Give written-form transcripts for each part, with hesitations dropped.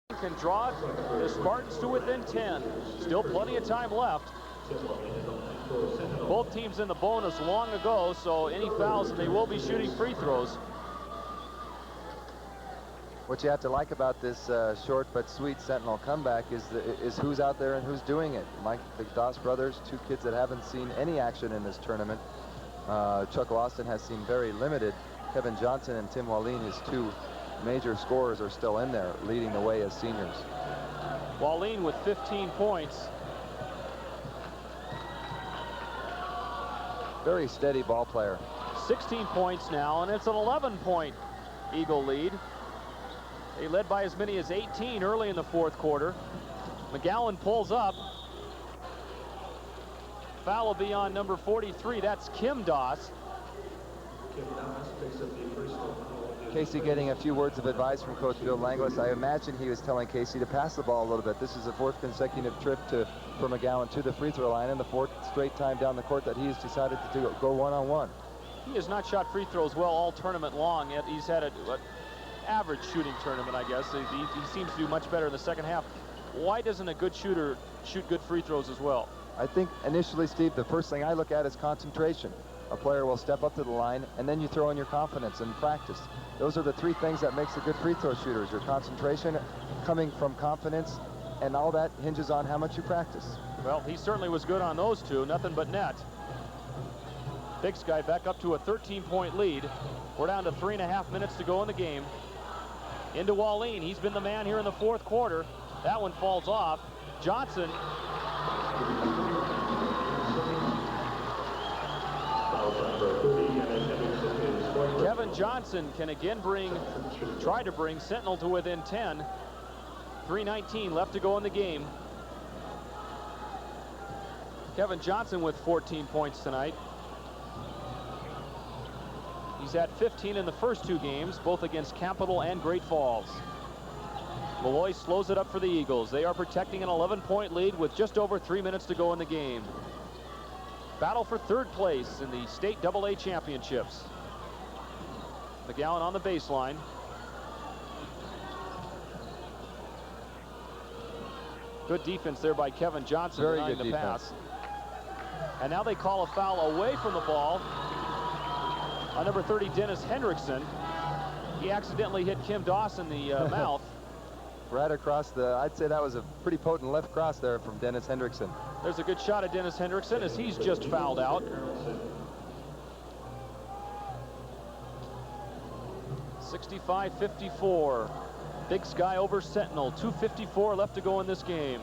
Can draw the Spartans to within 10. Still plenty of time left. Both teams in the bonus long ago, so any fouls, and they will be shooting free throws. What you have to like about this short but sweet Sentinel comeback is who's out there and who's doing it. The Doss brothers, two kids that haven't seen any action in this tournament. Chuck Lawson has seen very limited. Kevin Johnson and Tim Wallin, his two major scorers, are still in there, leading the way as seniors. Wallin with 15 points. Very steady ball player. 16 points now, and it's an 11-point Eagle lead. They led by as many as 18 early in the fourth quarter. McGowan pulls up. Foul will be on number 43. That's Kim Doss. Casey getting a few words of advice from Coach Bill Langlis. I imagine he was telling Casey to pass the ball a little bit. This is the fourth consecutive trip for McGowan to the free throw line, and the fourth straight time down the court that he's decided to go one-on-one. He has not shot free throws well all tournament long, yet he's had an average shooting tournament, I guess. He seems to do much better in the second half. Why doesn't a good shooter shoot good free throws as well? I think initially, Steve, the first thing I look at is concentration. A player will step up to the line, and then you throw in your confidence and practice. Those are the three things that makes a good free throw shooter. Your concentration coming from confidence, and all that hinges on how much you practice. Well, he certainly was good on those two. Nothing but net. Big Sky back up to a 13-point lead. We're down to 3.5 minutes to go in the game. Into Wallin. He's been the man here in the fourth quarter. That one falls off. Johnson. Kevin Johnson can again try to bring Sentinel to within 10. 3:19 left to go in the game. Kevin Johnson with 14 points tonight. He's had 15 in the first two games, both against Capital and Great Falls. Malloy slows it up for the Eagles. They are protecting an 11-point lead with just over 3 minutes to go in the game. Battle for third place in the state AA championships. McGowan on the baseline. Good defense there by Kevin Johnson. Very good the defense. Pass. And now they call a foul away from the ball on number 30, Dennis Hendrickson. He accidentally hit Kim Doss in the mouth. Right across I'd say that was a pretty potent left cross there from Dennis Hendrickson. There's a good shot at Dennis Hendrickson as he's just fouled out. 65-54. Big Sky over Sentinel. 2:54 left to go in this game.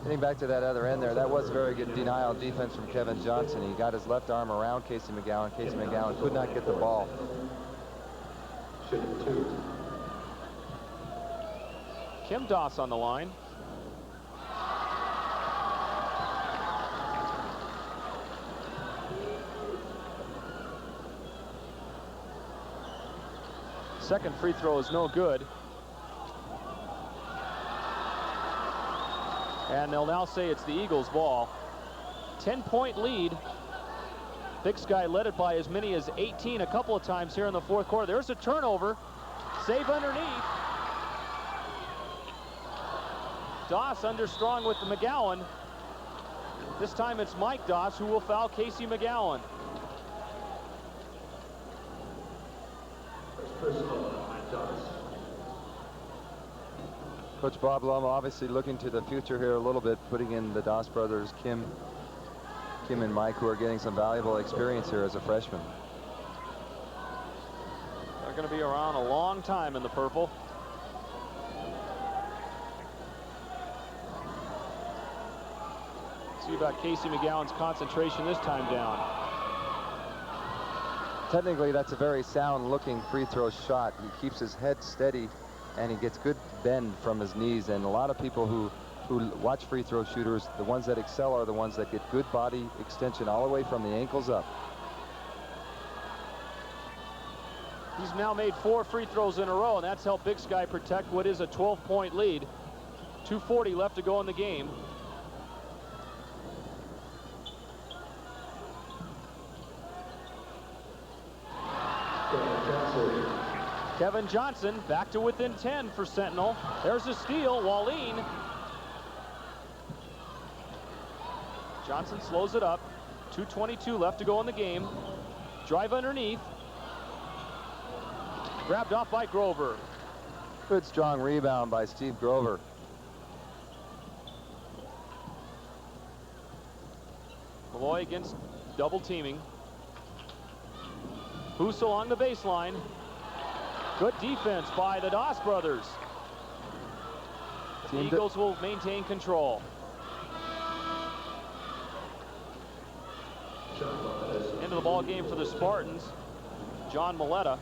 Getting back to that other end there, that was very good denial defense from Kevin Johnson. He got his left arm around Casey McGowan. Casey McGowan could not get the ball. Kim Doss on the line. Second free throw is no good. And they'll now say it's the Eagles' ball. 10-point lead. Big Sky led it by as many as 18 a couple of times here in the fourth quarter. There's a turnover. Save underneath. Doss understrong with the McGowan. This time it's Mike Doss who will foul Casey McGowan. Coach Bob Lum obviously looking to the future here a little bit, putting in the Doss brothers, Kim and Mike, who are getting some valuable experience here as a freshman. They're going to be around a long time in the purple. See about Casey McGowan's concentration this time down. Technically, that's a very sound-looking free throw shot. He keeps his head steady, and he gets good bend from his knees. And a lot of people who watch free throw shooters, the ones that excel are the ones that get good body extension all the way from the ankles up. He's now made 4 free throws in a row, and that's helped Big Sky protect what is a 12-point lead. 2:40 left to go in the game. Kevin Johnson back to within 10 for Sentinel. There's a steal. Wallin. Johnson slows it up. 2:22 left to go in the game. Drive underneath. Grabbed off by Grover. Good strong rebound by Steve Grover. Malloy against double teaming. Hoos along the baseline. Good defense by the Doss brothers. The Eagles will maintain control. Into the ball game for the Spartans. John Maletta.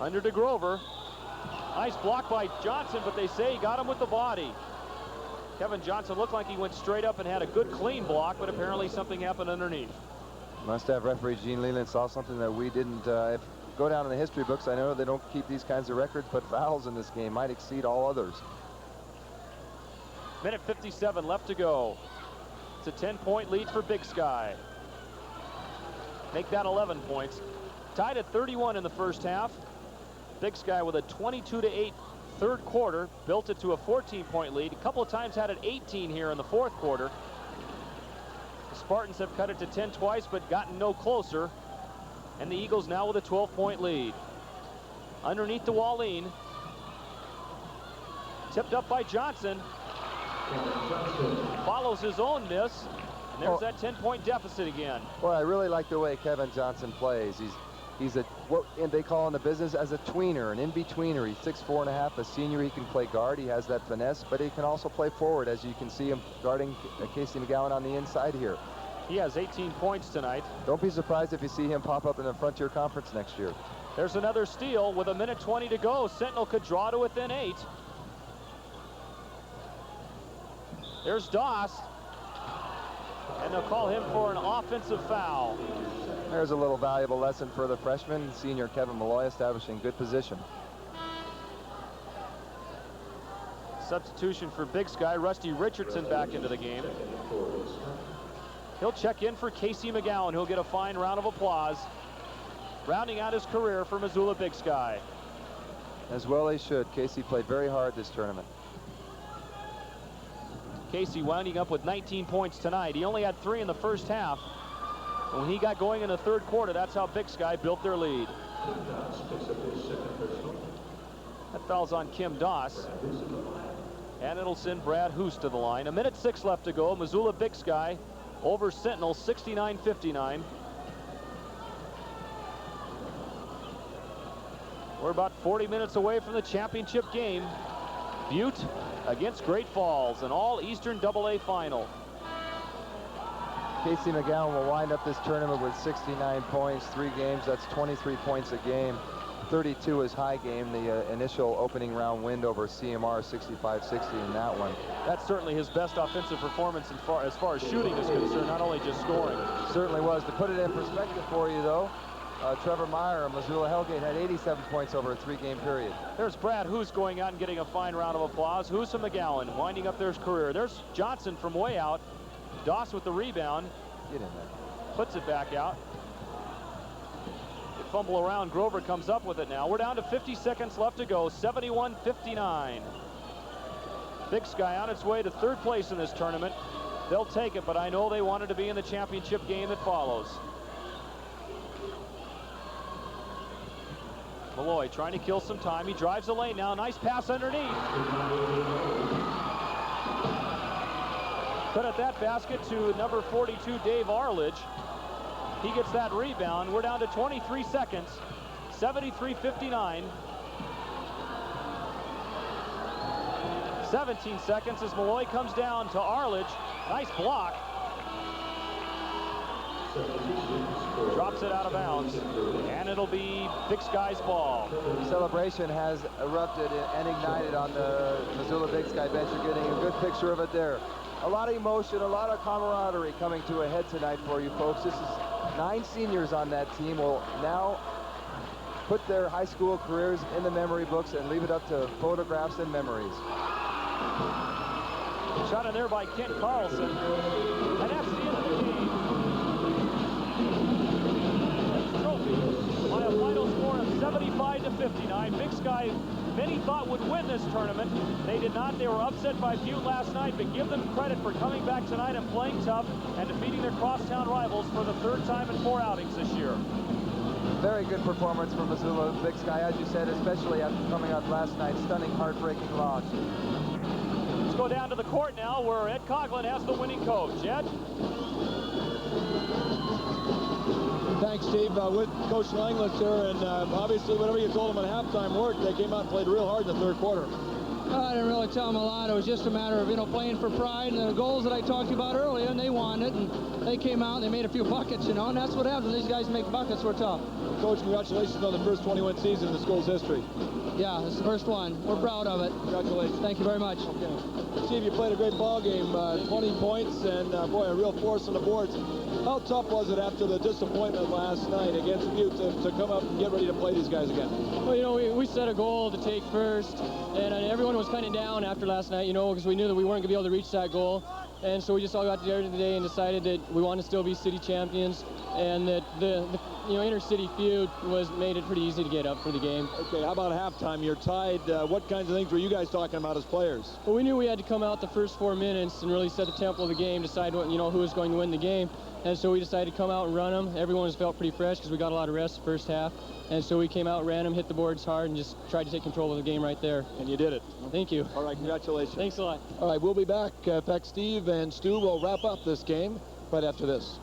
Under to Grover. Nice block by Johnson, but they say he got him with the body. Kevin Johnson looked like he went straight up and had a good clean block, but apparently something happened underneath. Must have referee Gene Leland saw something that we didn't. Go down in the history books. I know they don't keep these kinds of records, but fouls in this game might exceed all others. Minute 57 left to go. It's a 10-point lead for Big Sky. Make that 11 points. Tied at 31 in the first half. Big Sky with a 22-8 third quarter built it to a 14-point lead. A couple of times had it 18 here in the fourth quarter. The Spartans have cut it to 10 twice, but gotten no closer. And the Eagles now with a 12-point lead. Underneath the Wallin. Tipped up by Johnson. Follows his own miss. And there's that 10-point deficit again. Well, I really like the way Kevin Johnson plays. He's what they call in the business as a tweener, an in-betweener. He's 6'4½", a senior. He can play guard. He has that finesse, but he can also play forward, as you can see him guarding Casey McGowan on the inside here. He has 18 points tonight. Don't be surprised if you see him pop up in the Frontier Conference next year. There's another steal with a minute 20 to go. Sentinel could draw to within 8. There's Doss. And they'll call him for an offensive foul. There's a little valuable lesson for the freshman. Senior Kevin Malloy establishing good position. Substitution for Big Sky. Rusty Richardson back into the game. He'll check in for Casey McGowan, who'll get a fine round of applause. Rounding out his career for Missoula Big Sky. As well he should. Casey played very hard this tournament. Casey winding up with 19 points tonight. He only had 3 in the first half. And when he got going in the third quarter, that's how Big Sky built their lead. That foul's on Kim Doss. And it'll send Brad Hoos to the line. A minute 6 left to go. Missoula Big Sky over Sentinel, 69-59. We're about 40 minutes away from the championship game. Butte against Great Falls, an all-Eastern AA final. Casey McGowan will wind up this tournament with 69 points, 3 games. That's 23 points a game. 32 is high game, the initial opening round win over CMR, 65-60 in that one. That's certainly his best offensive performance as far as shooting is concerned, not only just scoring. Certainly was. To put it in perspective for you, though, Trevor Meyer of Missoula Hellgate had 87 points over a 3-game period. There's Brad Hoos going out and getting a fine round of applause. Hoos and McGowan winding up their career. There's Johnson from way out. Doss with the rebound. Get in there. Puts it back out. They fumble around. Grover comes up with it now. We're down to 50 seconds left to go. 71-59. Big Sky on its way to third place in this tournament. They'll take it, but I know they wanted to be in the championship game that follows. Malloy trying to kill some time. He drives the lane now. Nice pass underneath. Cut at that basket to number 42, Dave Arledge. He gets that rebound. We're down to 23 seconds. 73-59. 17 seconds as Malloy comes down to Arledge. Nice block. Drops it out of bounds, and it'll be Big Sky's ball. Celebration has erupted and ignited on the Missoula Big Sky bench. You're getting a good picture of it there. A lot of emotion, a lot of camaraderie coming to a head tonight for you folks. This is 9 seniors on that team will now put their high school careers in the memory books and leave it up to photographs and memories. Shot in there by Kent Carlson, and that's the end of the game. Trophy 75-59. Big Sky, many thought would win this tournament. They did not. They were upset by Butte last night, but give them credit for coming back tonight and playing tough and defeating their crosstown rivals for the third time in 4 outings this year. Very good performance from Missoula Big Sky, as you said, especially after coming out last night. Stunning, heartbreaking loss. Let's go down to the court now, where Ed Coughlin has the winning coach. Ed? Thanks, Steve. With Coach Langlisser, and obviously whatever you told them at halftime worked. They came out and played real hard in the third quarter. I didn't really tell them a lot. It was just a matter of, playing for pride and the goals that I talked about earlier, and they wanted it, and they came out and they made a few buckets, and that's what happens. These guys make buckets. We're tough. Coach, congratulations on the first 21 season in the school's history. Yeah, it's the first one. We're proud of it. Congratulations. Thank you very much. Okay. Steve, you played a great ball game, 20 points, and boy, a real force on the boards. How tough was it after the disappointment last night against Butte to come up and get ready to play these guys again? Well, we set a goal to take first, and everyone was kind of down after last night, because we knew that we weren't going to be able to reach that goal. And so we just all got together today and decided that we want to still be city champions, and that the inter-city feud made it pretty easy to get up for the game. Okay, how about halftime? You're tied. What kinds of things were you guys talking about as players? Well, we knew we had to come out the first 4 minutes and really set the tempo of the game, decide who was going to win the game. And so we decided to come out and run them. Everyone felt pretty fresh because we got a lot of rest the first half. And so we came out, ran them, hit the boards hard, and just tried to take control of the game right there. And you did it. Thank you. All right, congratulations. Thanks a lot. All right, we'll be back. In fact, Steve and Stu will wrap up this game right after this.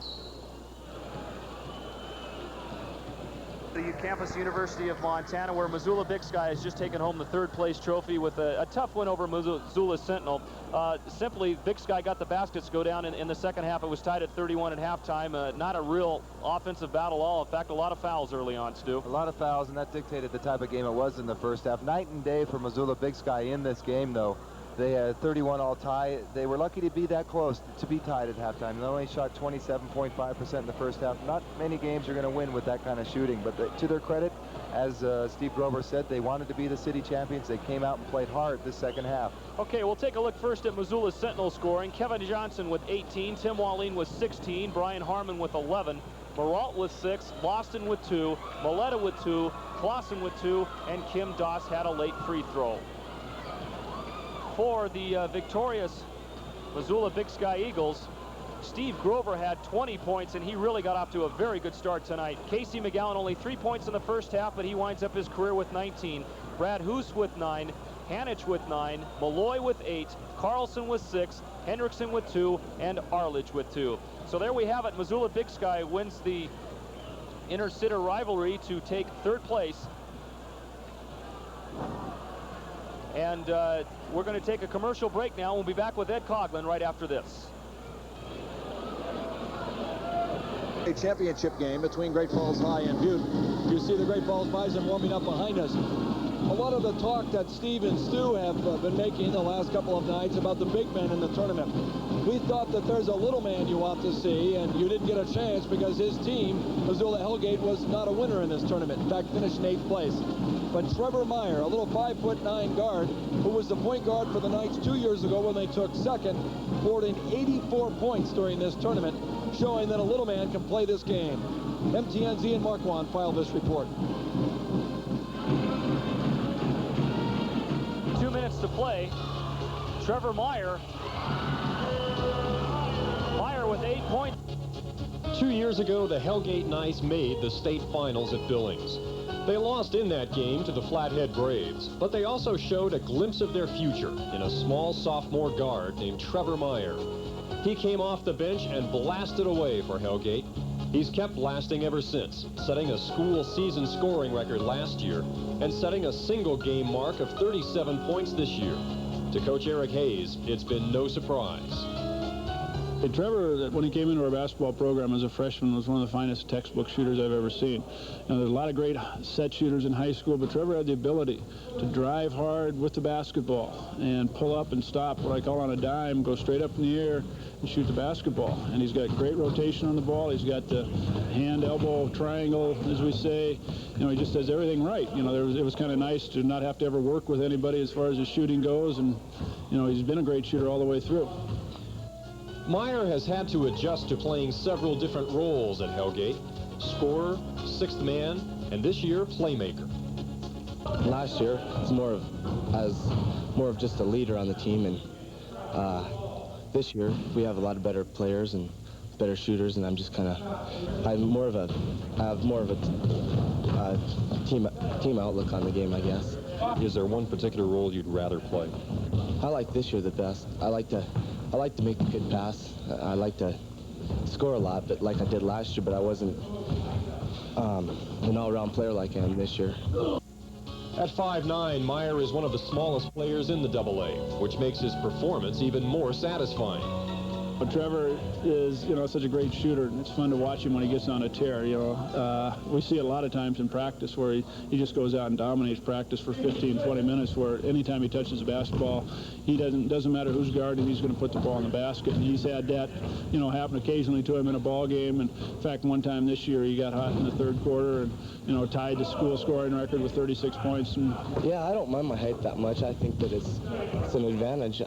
The campus University of Montana, where Missoula Big Sky has just taken home the third-place trophy with a tough win over Missoula Sentinel. Simply, Big Sky got the baskets go down in the second half. It was tied at 31 at halftime. Not a real offensive battle at all. In fact, a lot of fouls early on, Stu. A lot of fouls, and that dictated the type of game it was in the first half. Night and day for Missoula Big Sky in this game, though. They had 31 all tie. They were lucky to be that close to be tied at halftime. They only shot 27.5% in the first half. Not many games you're going to win with that kind of shooting, but to their credit, as Steve Grover said, they wanted to be the city champions. They came out and played hard this second half. Okay, we'll take a look first at Missoula Sentinel scoring. Kevin Johnson with 18, Tim Walline with 16, Brian Harmon with 11, Maralt with 6, Boston with 2, Maletta with 2, Clausen with 2, and Kim Doss had a late free throw. For the victorious Missoula Big Sky Eagles, Steve Grover had 20 points, and he really got off to a very good start tonight. Casey McGowan only 3 points in the first half, but he winds up his career with 19. Brad Hoos with 9, Hanich with 9, Malloy with 8, Carlson with 6, Hendrickson with 2, and Arledge with 2. So there we have it. Missoula Big Sky wins the inter-city rivalry to take third place. And we're going to take a commercial break now. We'll be back with Ed Coughlin right after this. A championship game between Great Falls High and Butte. You see the Great Falls Bison warming up behind us. A lot of the talk that Steve and Stu have been making the last couple of nights about the big men in the tournament. We thought that there's a little man you want to see, and you didn't get a chance because his team, Missoula Hellgate, was not a winner in this tournament. In fact, finished in 8th place. But Trevor Meyer, a little 5'9" guard, who was the point guard for the Knights 2 years ago when they took second, scored in 84 points during this tournament, showing that a little man can play this game. MTNZ and Marquand filed this report. 2 minutes to play. Trevor Meyer with 8 points. 2 years ago, the Hellgate Knights made the state finals at Billings. They lost in that game to the Flathead Braves, but they also showed a glimpse of their future in a small sophomore guard named Trevor Meyer. He came off the bench and blasted away for Hellgate. He's kept blasting ever since, setting a school season scoring record last year and setting a single game mark of 37 points this year. To Coach Eric Hayes, it's been no surprise. Hey, Trevor, when he came into our basketball program as a freshman, was one of the finest textbook shooters I've ever seen. Now, there's a lot of great set shooters in high school, but Trevor had the ability to drive hard with the basketball and pull up and stop, what I call on a dime, go straight up in the air and shoot the basketball. And he's got great rotation on the ball. He's got the hand-elbow triangle, as we say. You know, he just does everything right. You know, it was kind of nice to not have to ever work with anybody as far as his shooting goes. And, you know, he's been a great shooter all the way through. Meyer has had to adjust to playing several different roles at Hellgate: scorer, sixth man, and this year, playmaker. Last year, it's more of just a leader on the team, and this year we have a lot of better players and better shooters, and I have more of a team outlook on the game, I guess. Is there one particular role you'd rather play? I like this year the best. I like to make a good pass. I like to score a lot, but like I did last year, but I wasn't an all-around player like I am this year. At 5'9", Meyer is one of the smallest players in the AA, which makes his performance even more satisfying. Trevor is, such a great shooter, and it's fun to watch him when he gets on a tear. We see it a lot of times in practice where he just goes out and dominates practice for 15, 20 minutes, where anytime he touches the basketball, he doesn't matter who's guarding, he's going to put the ball in the basket. And he's had that, happen occasionally to him in a ball game. And in fact, one time this year, he got hot in the third quarter and, tied the school scoring record with 36 points. And yeah, I don't mind my height that much. I think that it's an advantage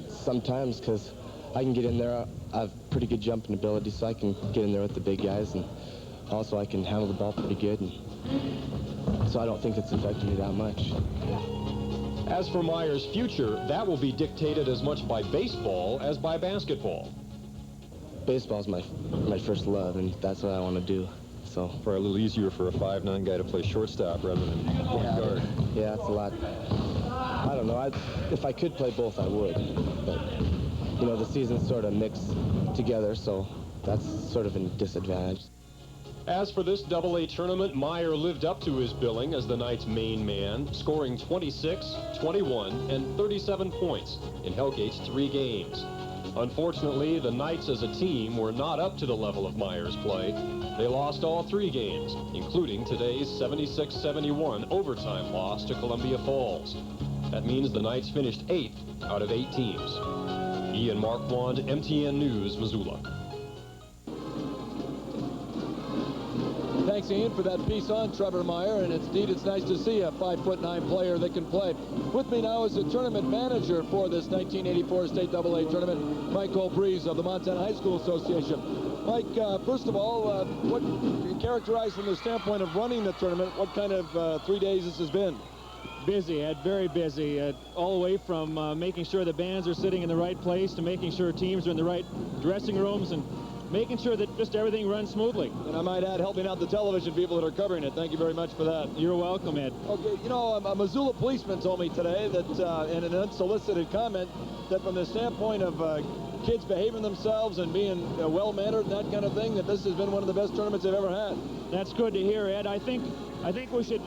sometimes, because I can get in there. I have pretty good jumping ability, so I can get in there with the big guys, and also I can handle the ball pretty good, and so I don't think it's affecting me that much. As for Meyer's future, that will be dictated as much by baseball as by basketball. Baseball's my first love, and that's what I want to do. So probably a little easier for a 5'9" guy to play shortstop rather than point guard. Yeah, it's a lot. I don't know. If I could play both, I would, but the seasons sort of mix together, so that's sort of a disadvantage. As for this AA tournament, Meyer lived up to his billing as the Knights' main man, scoring 26, 21, and 37 points in Hellgate's 3 games. Unfortunately, the Knights as a team were not up to the level of Meyer's play. They lost all 3 games, including today's 76-71 overtime loss to Columbia Falls. That means the Knights finished 8th out of 8 teams. Ian Marquand, MTN News, Missoula. Thanks, Ian, for that piece on Trevor Meyer, and it's nice to see a 5'9" player that can play. With me now is the tournament manager for this 1984 State AA tournament, Mike O'Breeze of the Montana High School Association. Mike, first of all, what you characterize from the standpoint of running the tournament, what kind of 3 days this has been? Busy, Ed, very busy, all the way from making sure the bands are sitting in the right place to making sure teams are in the right dressing rooms and making sure that just everything runs smoothly. And I might add, helping out the television people that are covering it. Thank you very much for that. You're welcome, Ed. Okay, a Missoula policeman told me today that, in an unsolicited comment, that from the standpoint of kids behaving themselves and being well-mannered and that kind of thing, that this has been one of the best tournaments they've ever had. That's good to hear, Ed. I think we should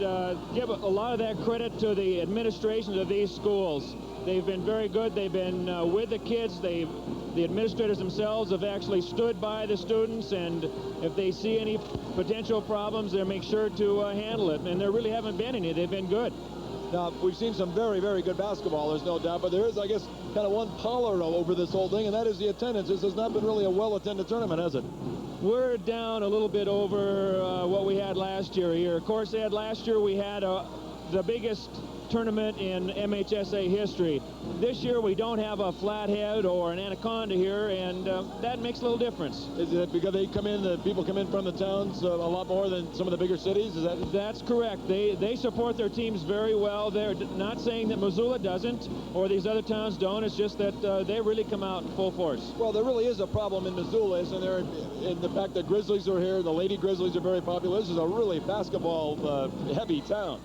give a lot of that credit to the administrations of these schools. They've been very good. They've been with the kids. The administrators themselves have actually stood by the students, and if they see any potential problems, they make sure to handle it. And there really haven't been any. They've been good. Now, we've seen some very, very good basketball, there's no doubt, but there is, I guess, kind of one power over this whole thing, and that is the attendance. This has not been really a well-attended tournament, has it? We're down a little bit over what we had last year here. Of course, Ed, last year we had the biggest tournament in MHSA history. This year we don't have a Flathead or an Anaconda here, and that makes a little difference. Is it because the people come in from the towns a lot more than some of the bigger cities? That's correct. They support their teams very well. They're not saying that Missoula doesn't or these other towns don't. It's just that they really come out in full force. Well, there really is a problem in Missoula, isn't there? In the fact that Grizzlies are here, the Lady Grizzlies are very popular. This is a really basketball heavy town.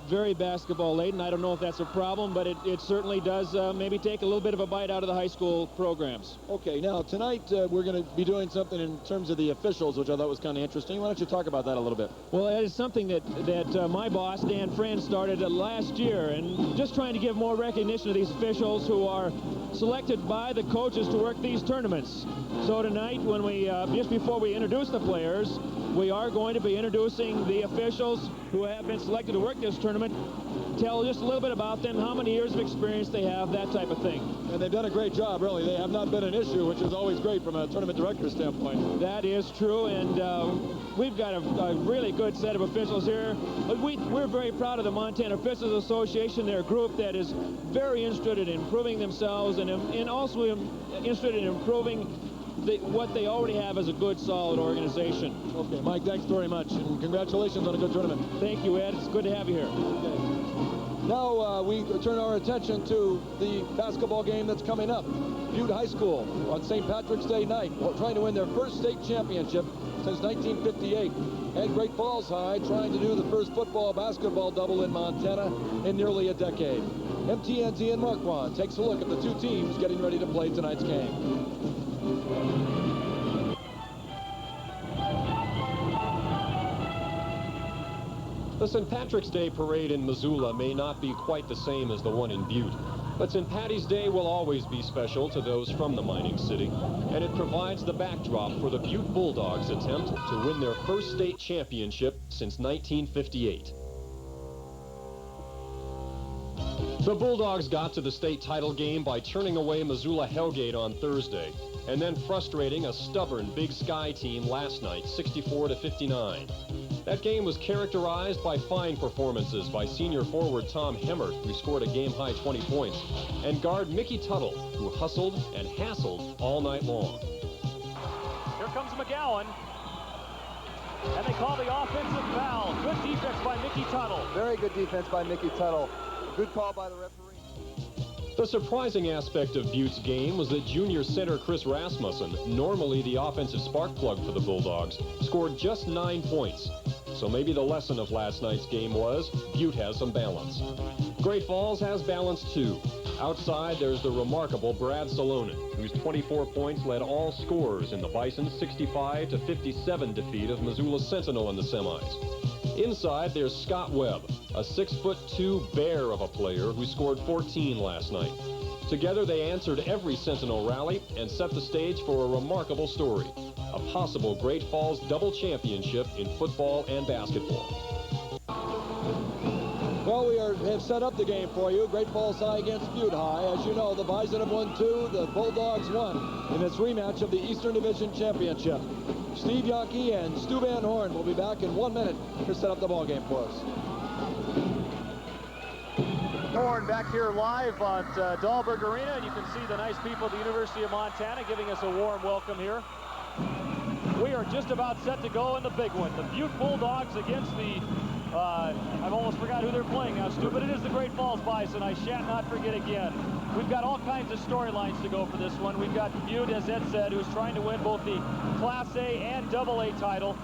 Very basketball laden. I don't know if that's a problem, but it certainly does maybe take a little bit of a bite out of the high school programs. Okay, now tonight we're going to be doing something in terms of the officials, which I thought was kind of interesting. Why don't you talk about that a little bit? Well, that is something that my boss, Dan Friend, started last year, and just trying to give more recognition to these officials who are selected by the coaches to work these tournaments. So tonight, when we just before we introduce the players, we are going to be introducing the officials who have been selected to work this tournament. Tell just a little bit about them, how many years of experience they have, that type of thing. And they've done a great job, really. They have not been an issue, which is always great from a tournament director's standpoint. That is true, and we've got a really good set of officials here. We're very proud of the Montana Officials Association. They're a group that is very interested in improving themselves and also interested in improving what they already have is a good, solid organization. Okay, Mike, thanks very much, and congratulations on a good tournament. Thank you, Ed. It's good to have you here. Okay. Now we turn our attention to the basketball game that's coming up. Butte High School on St. Patrick's Day night, trying to win their first state championship since 1958. And Great Falls High trying to do the first football-basketball double in Montana in nearly a decade. MTN's Ian Marquand takes a look at the two teams getting ready to play tonight's game. The St. Patrick's Day parade in Missoula may not be quite the same as the one in Butte, but St. Patty's Day will always be special to those from the mining city, and it provides the backdrop for the Butte Bulldogs' attempt to win their first state championship since 1958. The Bulldogs got to the state title game by turning away Missoula Hellgate on Thursday, and then frustrating a stubborn Big Sky team last night, 64-59. That game was characterized by fine performances by senior forward Tom Hemmert, who scored a game-high 20 points, and guard Mickey Tuttle, who hustled and hassled all night long. Here comes McGowan, and they call the offensive foul. Good defense by Mickey Tuttle. Very good defense by Mickey Tuttle. Good call by the referee. The surprising aspect of Butte's game was that junior center Chris Rasmussen, normally the offensive spark plug for the Bulldogs, scored just 9 points. So maybe the lesson of last night's game was Butte has some balance. Great Falls has balance too. Outside, there's the remarkable Brad Salonen, whose 24 points led all scorers in the Bison's 65-57 defeat of Missoula Sentinel in the semis. Inside, there's Scott Webb, a 6'2" bear of a player who scored 14 last night. Together, they answered every Sentinel rally and set the stage for a remarkable story, a possible Great Falls double championship in football and basketball. Well, we have set up the game for you. Great Falls High against Butte High. As you know, the Bison have won 2, the Bulldogs 1 in this rematch of the Eastern Division Championship. Steve Yonke and Stu Van Horn will be back in 1 minute to set up the ball game for us. Horn back here live at Dahlberg Arena, and you can see the nice people at the University of Montana giving us a warm welcome here. We are just about set to go in the big one. The Butte Bulldogs against the, I've almost forgot who they're playing now, Stu, but it is the Great Falls Bison. I shan't not forget again. We've got all kinds of storylines to go for this one. We've got Butte, as Ed said, who's trying to win both the Class A and AA title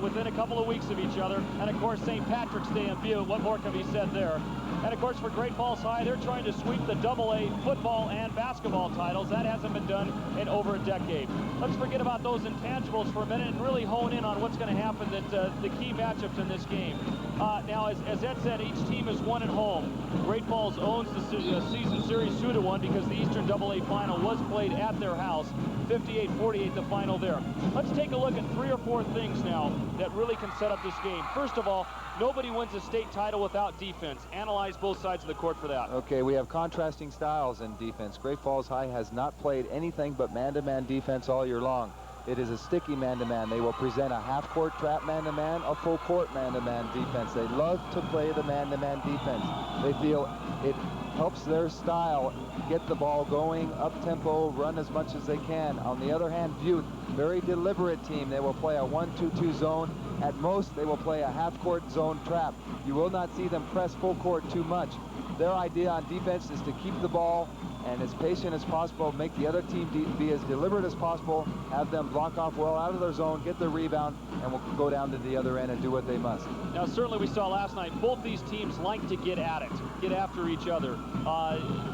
within a couple of weeks of each other. And, of course, St. Patrick's Day in Butte. What more can be said there? And, of course, for Great Falls High, they're trying to sweep the AA football and basketball titles. That hasn't been done in over a decade. Let's forget about those intangibles for a minute and really hone in on what's going to happen, the key matchups in this game. Now, as Ed said, each team has won at home. Great Falls owns the season series 2-1 because the Eastern AA final was played at their house. 58-48 the final there. Let's take a look at 3 or 4 things now that really can set up this game. First of all, nobody wins a state title without defense. Analyze both sides of the court for that. Okay, we have contrasting styles in defense. Great Falls High has not played anything but man-to-man defense all year long. It is a sticky man-to-man. They will present a half-court trap man-to-man, a full-court man-to-man defense. They love to play the man-to-man defense. They feel it helps their style get the ball going, up-tempo, run as much as they can. On the other hand, Butte, very deliberate team. They will play a 1-2-2 zone. At most, they will play a half-court zone trap. You will not see them press full court too much. Their idea on defense is to keep the ball and as patient as possible, make the other team be as deliberate as possible, have them block off well out of their zone, get the rebound, and we'll go down to the other end and do what they must. Now, certainly we saw last night, both these teams like to get at it, get after each other.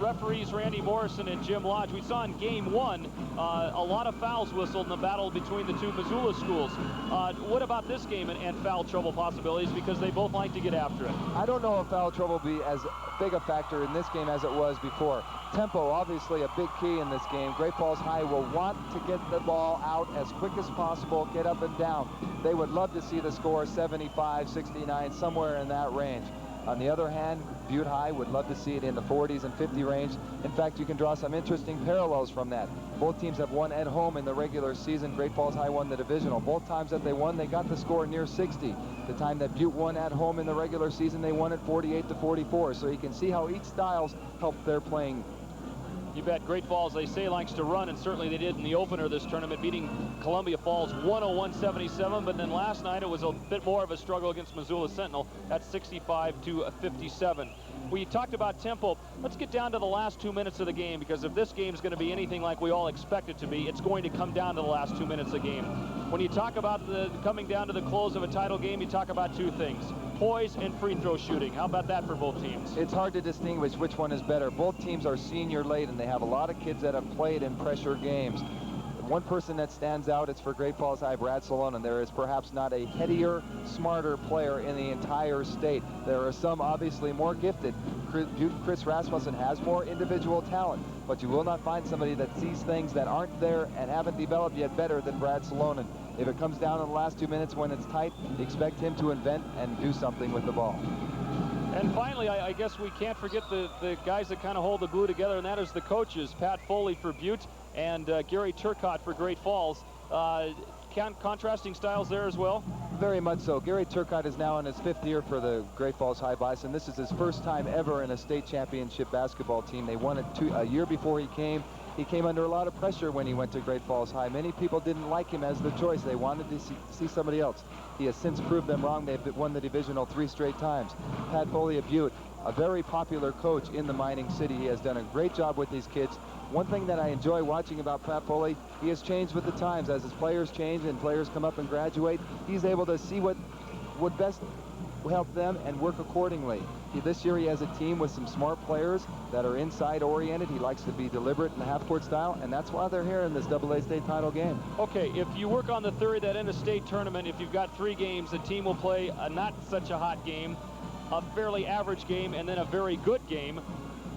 Referees Randy Morrison and Jim Lodge, we saw in game 1 a lot of fouls whistled in the battle between the two Missoula schools. What about this game and foul trouble possibilities, because they both like to get after it? I don't know if foul trouble will be as big a factor in this game as it was before. Tempo, obviously a big key in this game. Great Falls High will want to get the ball out as quick as possible, get up and down. They would love to see the score 75, 69, somewhere in that range. On the other hand, Butte High would love to see it in the 40s and 50 range. In fact, you can draw some interesting parallels from that. Both teams have won at home in the regular season. Great Falls High won the divisional. Both times that they won, they got the score near 60. The time that Butte won at home in the regular season, they won at 48-44. So you can see how each styles help their playing. You bet. Great Falls, they say, likes to run, and certainly they did in the opener of this tournament, beating Columbia Falls 101-77. But then last night it was a bit more of a struggle against Missoula Sentinel at 65-57. We talked about tempo. Let's get down to the last 2 minutes of the game, because if this game is going to be anything like we all expect it to be, it's going to come down to the last 2 minutes of the game. When you talk about the coming down to the close of a title game, you talk about two things: poise and free throw shooting. How about that for both teams? It's hard to distinguish which one is better. Both teams are senior late, and they have a lot of kids that have played in pressure games. One person that stands out is for Great Falls High, Brad Salone, and there is perhaps not a headier, smarter player in the entire state. There are some obviously more gifted. Chris Rasmussen has more individual talent, but you will not find somebody that sees things that aren't there and haven't developed yet better than Brad Salone. If it comes down to the last 2 minutes when it's tight, expect him to invent and do something with the ball. And finally, I guess we can't forget the guys that kind of hold the glue together, and that is the coaches, Pat Foley for Butte and Gary Turcotte for Great Falls. Contrasting styles there as well? Very much so. Gary Turcotte is now in his 5th year for the Great Falls High Bison. This is his first time ever in a state championship basketball team. They won it a year before he came. He came under a lot of pressure when he went to Great Falls High. Many people didn't like him as the choice. They wanted to see somebody else. He has since proved them wrong. They've won the divisional 3 straight times. Pat Foley of Butte, a very popular coach in the mining city. He has done a great job with these kids. One thing that I enjoy watching about Pat Foley, he has changed with the times. As his players change and players come up and graduate, he's able to see what would best help them and work accordingly. This year he has a team with some smart players that are inside oriented. He likes to be deliberate in the half-court style, and that's why they're here in this AA state title game. Okay, if you work on the theory that in a state tournament, if you've got 3 games, the team will play a not such a hot game, a fairly average game, and then a very good game.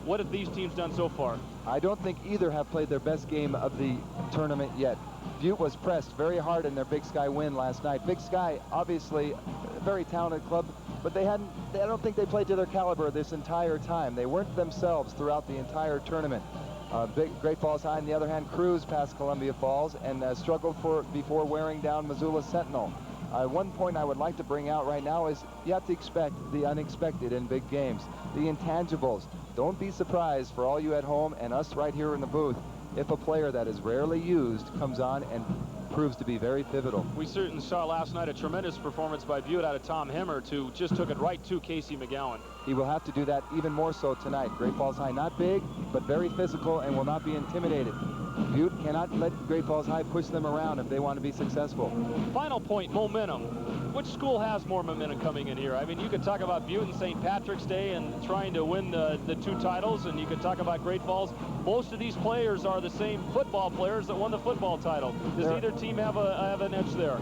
What have these teams done so far? I don't think either have played their best game of the tournament yet. Butte was pressed very hard in their Big Sky win last night. Big Sky, obviously, a very talented club, but I don't think they played to their caliber this entire time. They weren't themselves throughout the entire tournament. Great Falls High, on the other hand, cruised past Columbia Falls and struggled before wearing down Missoula Sentinel. One point I would like to bring out right now is you have to expect the unexpected in big games, the intangibles. Don't be surprised, for all you at home and us right here in the booth, if a player that is rarely used comes on and proves to be very pivotal. We certainly saw last night a tremendous performance by Butte out of Tom Hemmert, who just took it right to Casey McGowan. He will have to do that even more so tonight. Great Falls High not big, but very physical and will not be intimidated. Butte cannot let Great Falls High push them around if they want to be successful. Final point, momentum. Which school has more momentum coming in here? I mean, you could talk about Butte and St. Patrick's Day and trying to win the 2 titles, and you could talk about Great Falls. Most of these players are the same football players that won the football title. Does either team have an edge there?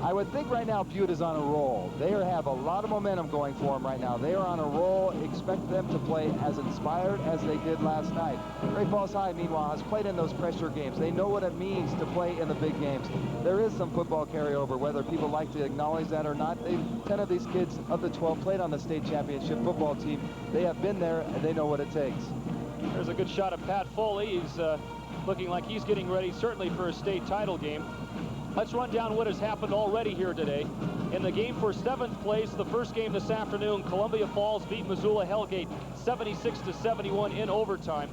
I would think right now Butte is on a roll. They have a lot of momentum going for them right now. They are on a roll. Expect them to play as inspired as they did last night. Great Falls High, meanwhile, has played in those pressure games. They know what it means to play in the big games. There is some football carryover, whether people like to acknowledge that or not. 10 of these kids of the 12 played on the state championship football team. They have been there, and they know what it takes. There's a good shot of Pat Foley. He's looking like he's getting ready, certainly for a state title game. Let's run down what has happened already here today. In the game for 7th place, the first game this afternoon, Columbia Falls beat Missoula Hellgate 76-71 in overtime.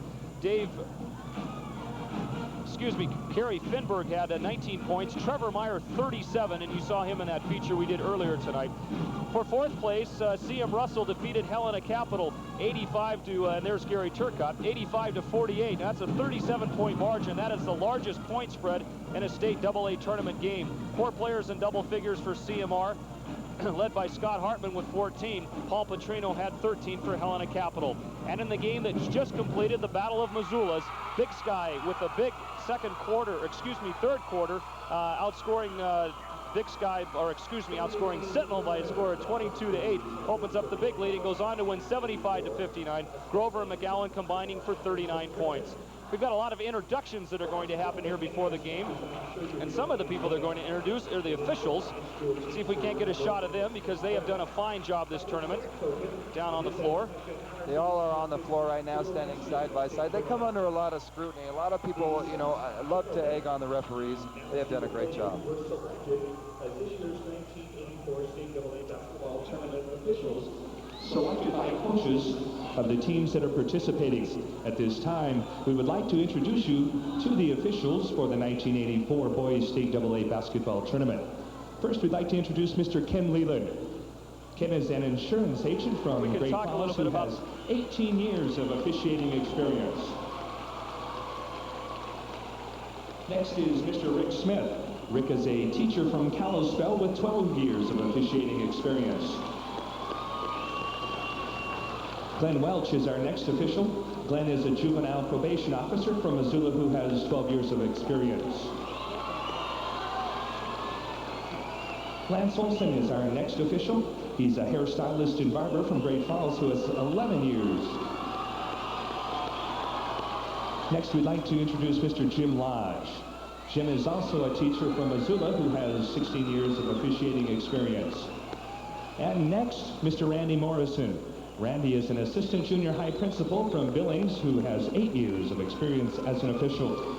Kerry Finberg had 19 points. Trevor Meyer 37, and you saw him in that feature we did earlier tonight. For 4th place, CM Russell defeated Helena Capital 85 to, and there's Gary Turcotte, 85-48. That's a 37-point margin. That is the largest point spread in a state AA tournament game. 4 players in double figures for CMR, led by Scott Hartman with 14. Paul Petrino had 13 for Helena Capital. And in the game that's just completed, the Battle of Missoula's, Big Sky with a big third quarter, outscoring outscoring Sentinel by a score of 22-8, opens up the big lead and goes on to win 75-59. Grover and McGowan combining for 39 points. We've got a lot of introductions that are going to happen here before the game, and some of the people they're going to introduce are the officials. See if we can't get a shot of them, because they have done a fine job this tournament down on the floor. They all are on the floor right now, standing side by side. They come under a lot of scrutiny. A lot of people, love to egg on the referees. They have done a great job. As this year's 1984 state AA basketball tournament officials, selected by coaches of the teams that are participating. At this time, we would like to introduce you to the officials for the 1984 Boys State AA Basketball Tournament. First, we'd like to introduce Mr. Ken Leland. Ken is an insurance agent from Great Falls who has 18 years of officiating experience. Next is Mr. Rick Smith. Rick is a teacher from Kalispell with 12 years of officiating experience. Glenn Welch is our next official. Glenn is a juvenile probation officer from Missoula who has 12 years of experience. Lance Olson is our next official. He's a hairstylist and barber from Great Falls who has 11 years. Next, we'd like to introduce Mr. Jim Lodge. Jim is also a teacher from Missoula who has 16 years of officiating experience. And next, Mr. Randy Morrison. Randy is an assistant junior high principal from Billings who has 8 years of experience as an official.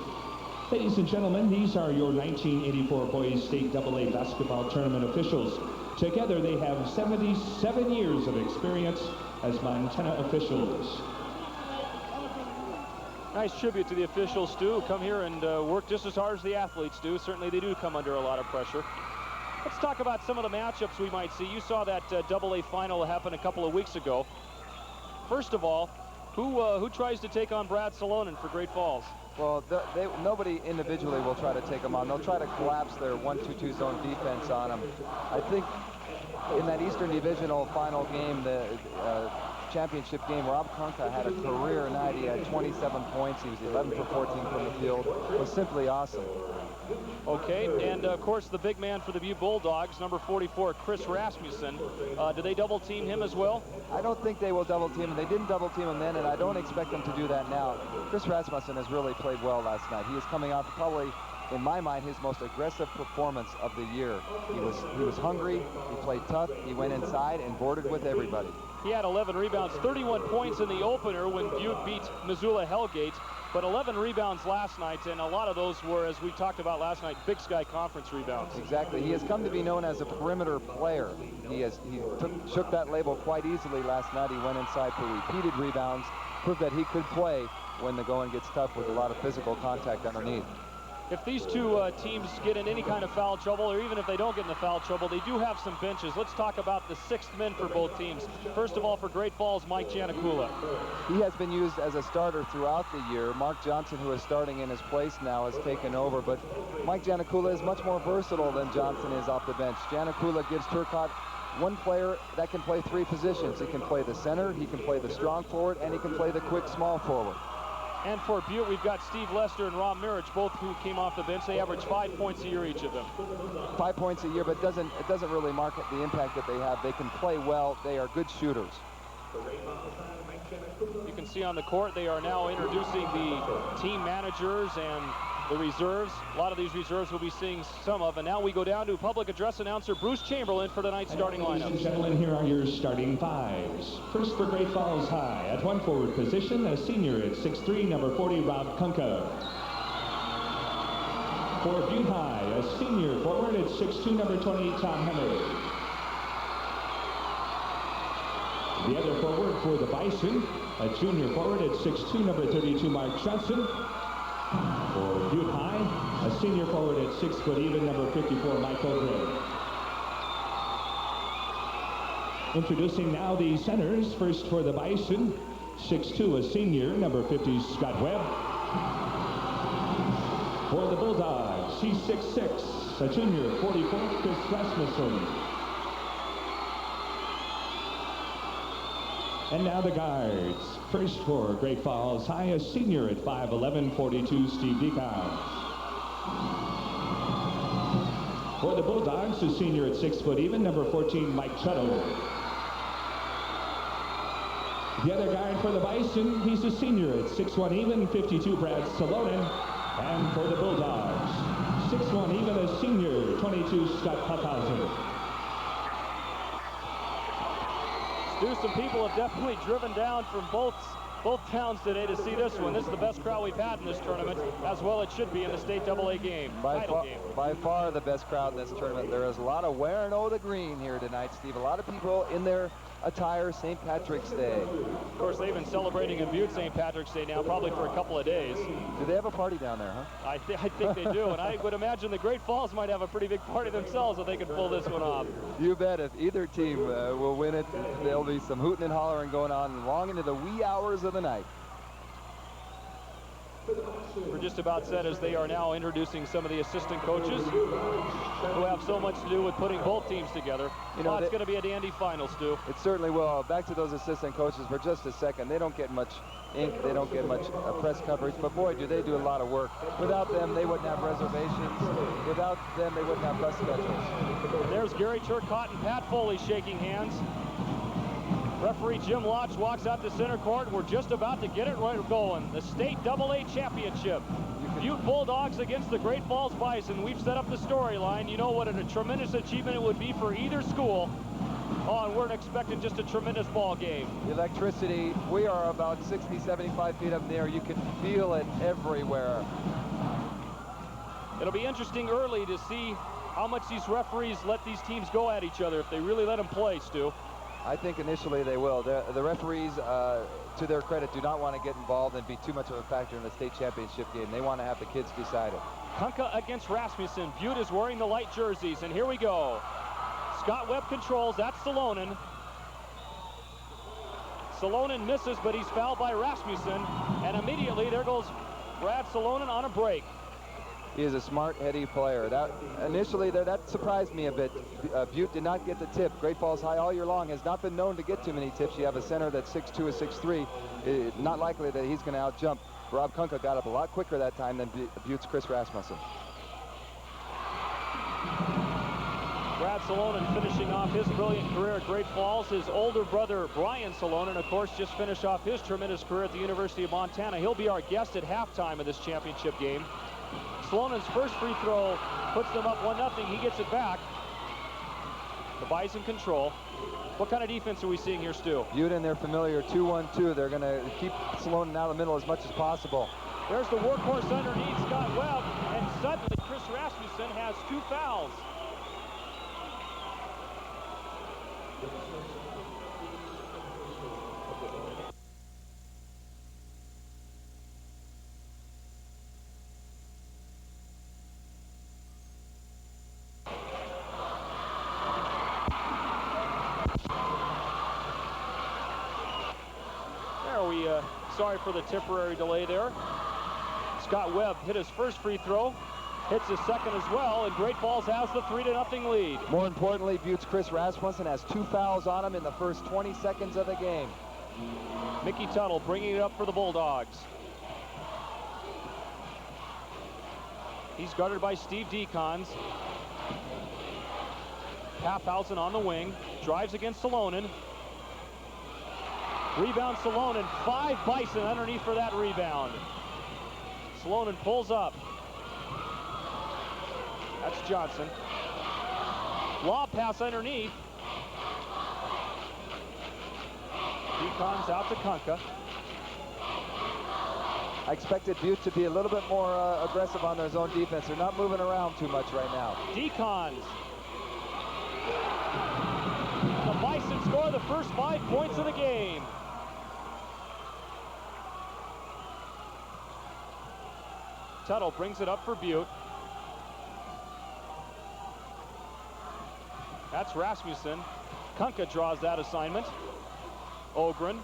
Ladies and gentlemen, these are your 1984 Boys State AA Basketball Tournament officials. Together, they have 77 years of experience as Montana officials. Nice tribute to the officials, Stu, who come here and work just as hard as the athletes do. Certainly they do come under a lot of pressure. Let's talk about some of the matchups we might see. You saw that AA final happen a couple of weeks ago. First of all, who tries to take on Brad Salonen for Great Falls? Well, nobody individually will try to take them on. They'll try to collapse their 1-2-2 zone defense on them. I think in that Eastern Divisional final game, the championship game, Rob Kunka had a career night. He had 27 points. He was 11 for 14 from the field. It was simply awesome. Okay, and of course the big man for the Butte Bulldogs, number 44, Chris Rasmussen. Do they double team him as well? I don't think they will double team him. They didn't double team him then, and I don't expect them to do that now. Chris Rasmussen has really played well last night. He is coming off probably, in my mind, his most aggressive performance of the year. He was hungry, he played tough, he went inside and boarded with everybody. He had 11 rebounds, 31 points in the opener when Butte beat Missoula Hellgate, but 11 rebounds last night, and a lot of those were, as we talked about last night, Big Sky Conference rebounds. Exactly. He has come to be known as a perimeter player. He shook that label quite easily last night. He went inside for repeated rebounds, proved that he could play when the going gets tough with a lot of physical contact underneath. If these two teams get in any kind of foul trouble, or even if they don't get in the foul trouble, they do have some benches. Let's talk about the sixth men for both teams. First of all, for Great Falls, Mike Gianakula. He has been used as a starter throughout the year. Mark Johnson, who is starting in his place now, has taken over, but Mike Gianakula is much more versatile than Johnson is off the bench. Gianakula gives Turcotte one player that can play 3 positions. He can play the center, he can play the strong forward, and he can play the quick small forward. And for Butte, we've got Steve Lester and Ron Mirich, both who came off the bench. They average 5 points a year, each of them. 5 points a year, but it doesn't really mark the impact that they have. They can play well. They are good shooters. You can see on the court, they are now introducing the team managers and the reserves. A lot of these reserves we'll be seeing some of. And now we go down to public address announcer Bruce Chamberlain for tonight's starting lineup. Ladies and gentlemen, here are your starting fives. First for Great Falls High, at 1 forward position, a senior at 6'3", number 40, Rob Kunka. For Butte High, a senior forward at 6'2", number 20, Tom Hemmer. The other forward for the Bison, a junior forward at 6'2", number 32, Mark Johnson. For Butte High, a senior forward at 6 foot even, number 54, Michael Gray. Introducing now the centers. First for the Bison, 6'2", a senior, number 50, Scott Webb. For the Bulldogs, he's 6'6", a junior, 44, Chris Rasmussen. And now the guards. First for Great Falls High, a senior at 5'11", 42, Steve Deacon. For the Bulldogs, a senior at 6 foot even, number 14, Mike Tuttle. The other guard for the Bison, he's a senior at 6'1" even, 52, Brad Salonen. And for the Bulldogs, 6'1" even, a senior, 22, Scott Huffhausen. Stu, some people have definitely driven down from both towns today to see this one. This is the best crowd we've had in this tournament, as well it should be in the state AA game. By far the best crowd in this tournament. There is a lot of wearing the green here tonight, Steve. A lot of people in there attire St. Patrick's Day. Of course, they've been celebrating in Butte St. Patrick's Day now probably for a couple of days. Do they have a party down there, huh? I think they do, and I would imagine the Great Falls might have a pretty big party themselves if they could pull this one off. You bet. If either team will win it, there'll be some hooting and hollering going on long into the wee hours of the night. We're just about set as they are now introducing some of the assistant coaches who have so much to do with putting both teams together. You know, it's going to be a dandy final, Stu. It certainly will. Back to those assistant coaches for just a second. They don't get much ink. They don't get much press coverage, but boy, do they do a lot of work. Without them, they wouldn't have reservations. Without them, they wouldn't have bus schedules. There's Gary Turcotte and Pat Foley shaking hands. Referee Jim Lodge walks out to center court. We're just about to get it right going. The state AA championship. Butte Bulldogs against the Great Falls Bison. We've set up the storyline. You know what a tremendous achievement it would be for either school. Oh, and we're expecting just a tremendous ball game. Electricity, we are about 60, 75 feet up in the air. You can feel it everywhere. It'll be interesting early to see how much these referees let these teams go at each other, if they really let them play, Stu. I think initially they will. The referees, to their credit, do not want to get involved and be too much of a factor in the state championship game. They want to have the kids decide it. Kunka against Rasmussen. Butte is wearing the light jerseys, and here we go. Scott Webb controls. That's Salonen. Salonen misses, but he's fouled by Rasmussen, and immediately there goes Brad Salonen on a break. He is a smart, heady player. Initially, that surprised me a bit. Butte did not get the tip. Great Falls High all year long has not been known to get too many tips. You have a center that's 6'2" or 6'3". Not likely that he's going to out-jump. Rob Kunka got up a lot quicker that time than Butte's Chris Rasmussen. Brad Salonen finishing off his brilliant career at Great Falls. His older brother, Brian Salonen, of course, just finished off his tremendous career at the University of Montana. He'll be our guest at halftime of this championship game. Salonen's first free throw puts them up 1-0. He gets it back. The Bison control. What kind of defense are we seeing here, Stu? Butte in their familiar 2-1-2. They're going to keep Salonen out of the middle as much as possible. There's the workhorse underneath, Scott Webb, and suddenly Chris Rasmussen has 2 fouls. Sorry for the temporary delay there. Scott Webb hit his first free throw, hits his second as well, and Great Falls has the 3-0 lead. More importantly, Butte's Chris Rasmussen has 2 fouls on him in the first 20 seconds of the game. Mickey Tuttle bringing it up for the Bulldogs. He's guarded by Steve Decons. Paffhausen on the wing, drives against Salonen. Rebound Salonen, 5 Bison underneath for that rebound. Salonen pulls up. That's Johnson. Lob pass underneath. Decons out to Kunka. I expected Butte to be a little bit more aggressive on their zone defense. They're not moving around too much right now. Decons. The Bison score the first 5 points of the game. Tuttle brings it up for Butte. That's Rasmussen. Kunka draws that assignment. Ogren.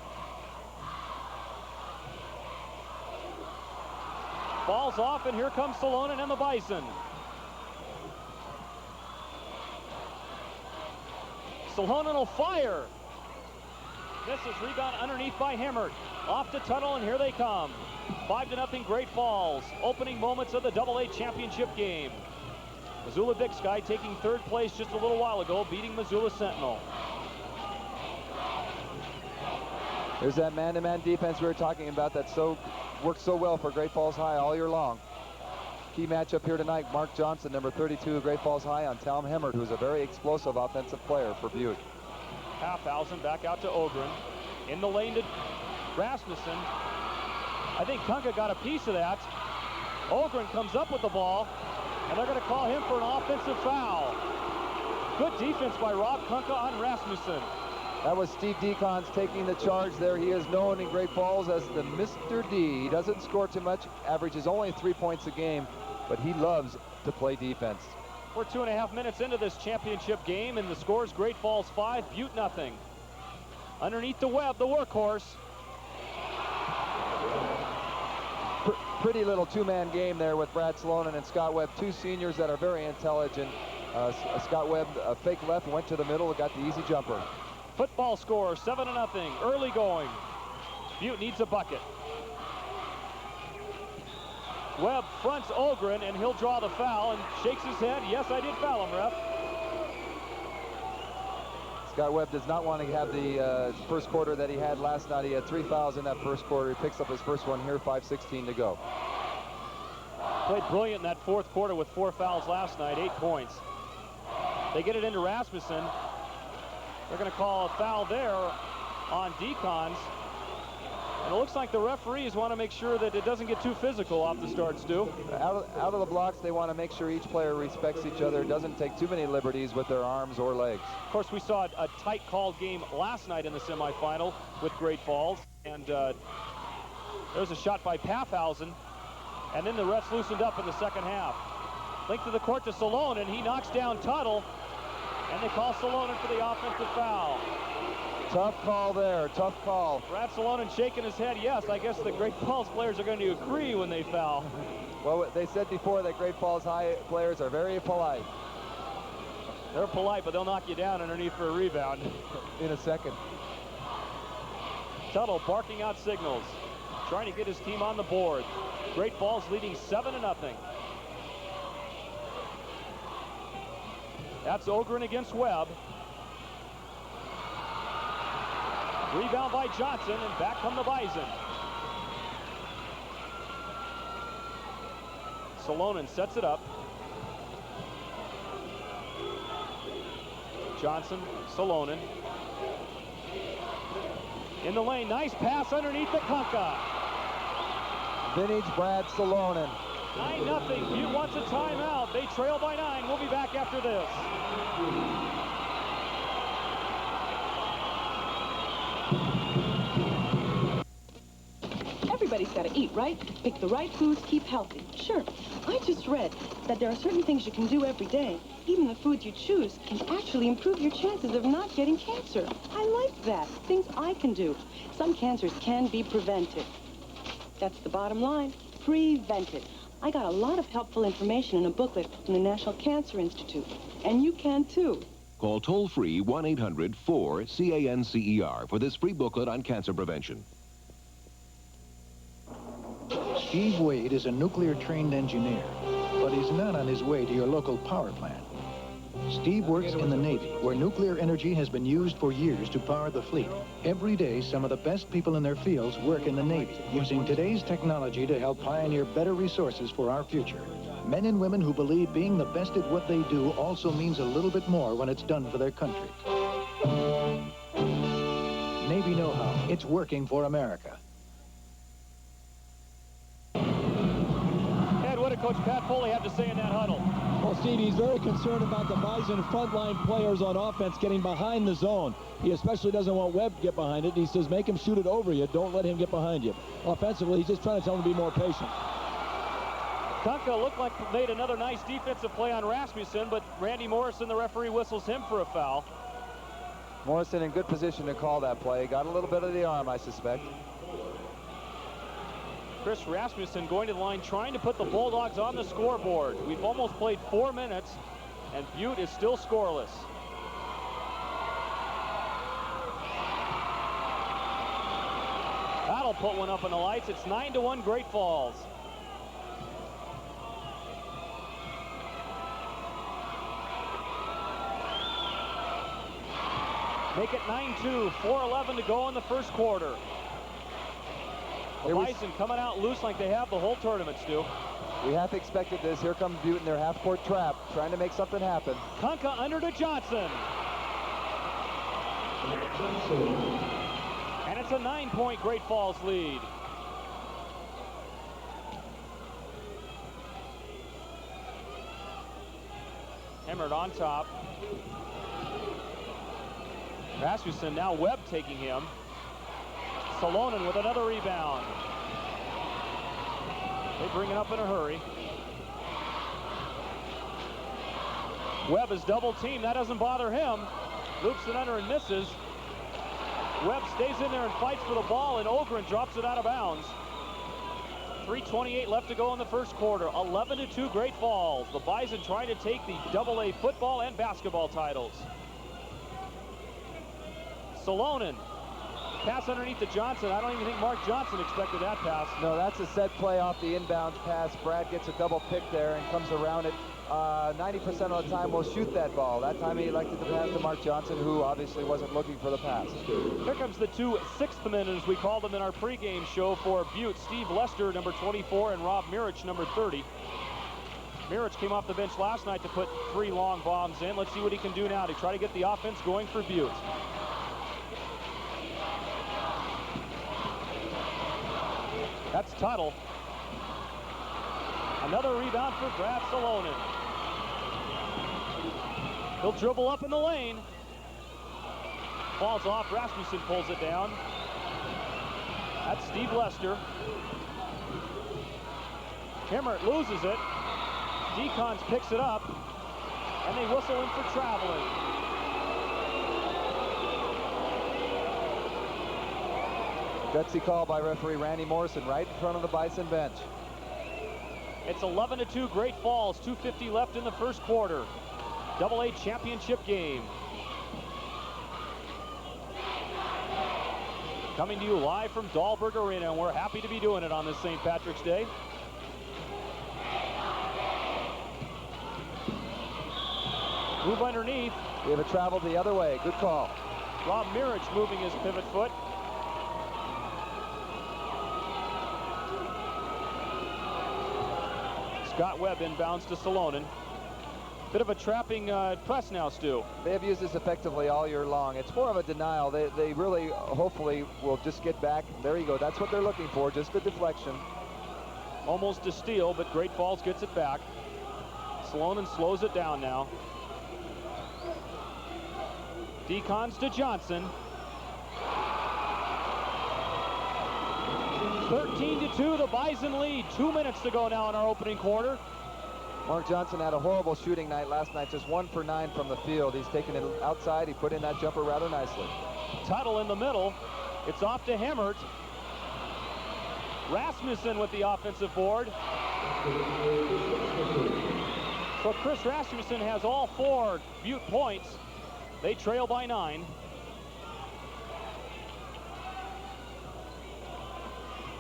Falls off, and here comes Salonen and the Bison. Salonen will fire. This is rebound underneath by Hemmert. Off to Tuttle, and here they come. 5-0 Great Falls. Opening moments of the AA championship game. Missoula Big Sky taking 3rd place just a little while ago, beating Missoula Sentinel. There's that man-to-man defense we were talking about that worked so well for Great Falls High all year long. Key matchup here tonight, Mark Johnson, number 32 of Great Falls High, on Tom Hemmert, who's a very explosive offensive player for Butte. Paffhausen back out to Ogren. In the lane to Rasmussen. I think Kunka got a piece of that. Ogren comes up with the ball, and they're going to call him for an offensive foul. Good defense by Rob Kunka on Rasmussen. That was Steve Decons taking the charge there. He is known in Great Falls as the Mr. D. He doesn't score too much, averages only 3 points a game, but he loves to play defense. We're 2.5 minutes into this championship game, and the score's Great Falls 5, Butte nothing. Underneath the Webb, the workhorse. Pretty little two-man game there with Brad Salonen and Scott Webb, two seniors that are very intelligent. Scott Webb, a fake left, went to the middle, got the easy jumper. Football score, 7-0, early going. Butte needs a bucket. Webb fronts Ogren, and he'll draw the foul and shakes his head. Yes, I did foul him, ref. Scott Webb does not want to have the first quarter that he had last night. He had 3 fouls in that first quarter. He picks up his first one here, 5:16 to go. Played brilliant in that fourth quarter with 4 fouls last night, 8 points. They get it into Rasmussen. They're going to call a foul there on Decons. And it looks like the referees want to make sure that it doesn't get too physical off the start, Stu. Out of the blocks, they want to make sure each player respects each other, doesn't take too many liberties with their arms or legs. Of course, we saw a tight called game last night in the semifinal with Great Falls. And there's a shot by Paffhausen. And then the refs loosened up in the second half. Length of the court to Salonen, and he knocks down Tuttle. And they call Salonen for the offensive foul. Tough call there, tough call. Brad Salonen shaking his head. Yes, I guess the Great Falls players are going to agree when they foul. Well, they said before that Great Falls High players are very polite. They're polite, but they'll knock you down underneath for a rebound. In a second. Tuttle barking out signals, trying to get his team on the board. Great Falls leading 7-0. That's Ogren against Webb. Rebound by Johnson, and back come the Bison. Salonen sets it up. Johnson, Salonen. In the lane, nice pass underneath the Kunka. Vintage Brad Salonen. 9-0, Butte wants a timeout. They trail by 9. We'll be back after this. Everybody's got to eat, right? Pick the right foods, keep healthy. Sure, I just read that there are certain things you can do every day. Even the foods you choose can actually improve your chances of not getting cancer. I like that. Things I can do. Some cancers can be prevented. That's the bottom line. Prevented. I got a lot of helpful information in a booklet from the National Cancer Institute. And you can too. Call toll-free 1-800-4-CANCER for this free booklet on cancer prevention. Steve Wade is a nuclear-trained engineer, but he's not on his way to your local power plant. Steve works in the Navy, where nuclear energy has been used for years to power the fleet. Every day, some of the best people in their fields work in the Navy, using today's technology to help pioneer better resources for our future. Men and women who believe being the best at what they do also means a little bit more when it's done for their country. Navy know-how. It's working for America. Ed, what did Coach Pat Foley have to say in that huddle? Well, Steve, he's very concerned about the Bison frontline players on offense getting behind the zone. He especially doesn't want Webb to get behind it. He says, make him shoot it over you. Don't let him get behind you. Offensively, he's just trying to tell him to be more patient. Kunka looked like made another nice defensive play on Rasmussen, but Randy Morrison, the referee, whistles him for a foul. Morrison in good position to call that play. Got a little bit of the arm, I suspect. Chris Rasmussen going to the line, trying to put the Bulldogs on the scoreboard. We've almost played 4 minutes, and Butte is still scoreless. That'll put one up in the lights. It's 9-1 Great Falls. Make it 9-2, 4:11 to go in the first quarter. The Bison coming out loose like they have the whole tournament, Stu. We half expected this. Here comes Butte in their half-court trap, trying to make something happen. Kunka under to Johnson. And it's a 9-point Great Falls lead. Hemmert on top. Rasmussen, now Webb taking him. Salonen with another rebound. They bring it up in a hurry. Webb is double teamed. That doesn't bother him. Loops it under and misses. Webb stays in there and fights for the ball, and Ogren drops it out of bounds. 3:28 left to go in the first quarter. 11-2 Great Falls. The Bison trying to take the AA football and basketball titles. Salonen. Pass underneath to Johnson. I don't even think Mark Johnson expected that pass. No, that's a set play off the inbounds pass. Brad gets a double pick there and comes around it. 90% of the time will shoot that ball. That time he elected to pass to Mark Johnson, who obviously wasn't looking for the pass. Here comes the two sixth men, as we called them in our pregame show for Butte. Steve Lester, number 24, and Rob Mirich, number 30. Mirich came off the bench last night to put 3 long bombs in. Let's see what he can do now to try to get the offense going for Butte. That's Tuttle. Another rebound for Brad Salonen. He'll dribble up in the lane. Falls off. Rasmussen pulls it down. That's Steve Lester. Himmert loses it. Decons picks it up. And they whistle him for traveling. Gutsy call by referee Randy Morrison right in front of the Bison bench. It's 11-2 Great Falls. 2:50 left in the first quarter. AA championship game. Coming to you live from Dahlberg Arena, and we're happy to be doing it on this St. Patrick's Day. Move underneath. We have a travel the other way. Good call. Rob Mirich moving his pivot foot. Scott Webb inbounds to Salonen. Bit of a trapping press now, Stu. They have used this effectively all year long. It's more of a denial. They really, hopefully, will just get back. There you go. That's what they're looking for, just a deflection. Almost a steal, but Great Falls gets it back. Salonen slows it down now. Decons to Johnson. 13-2, the Bison lead. 2 minutes to go now in our opening quarter. Mark Johnson had a horrible shooting night last night, just 1 for 9 from the field. He's taken it outside. He put in that jumper rather nicely. Tuttle in the middle. It's off to Himmert. Rasmussen with the offensive board. So Chris Rasmussen has all 4 Butte points. They trail by 9.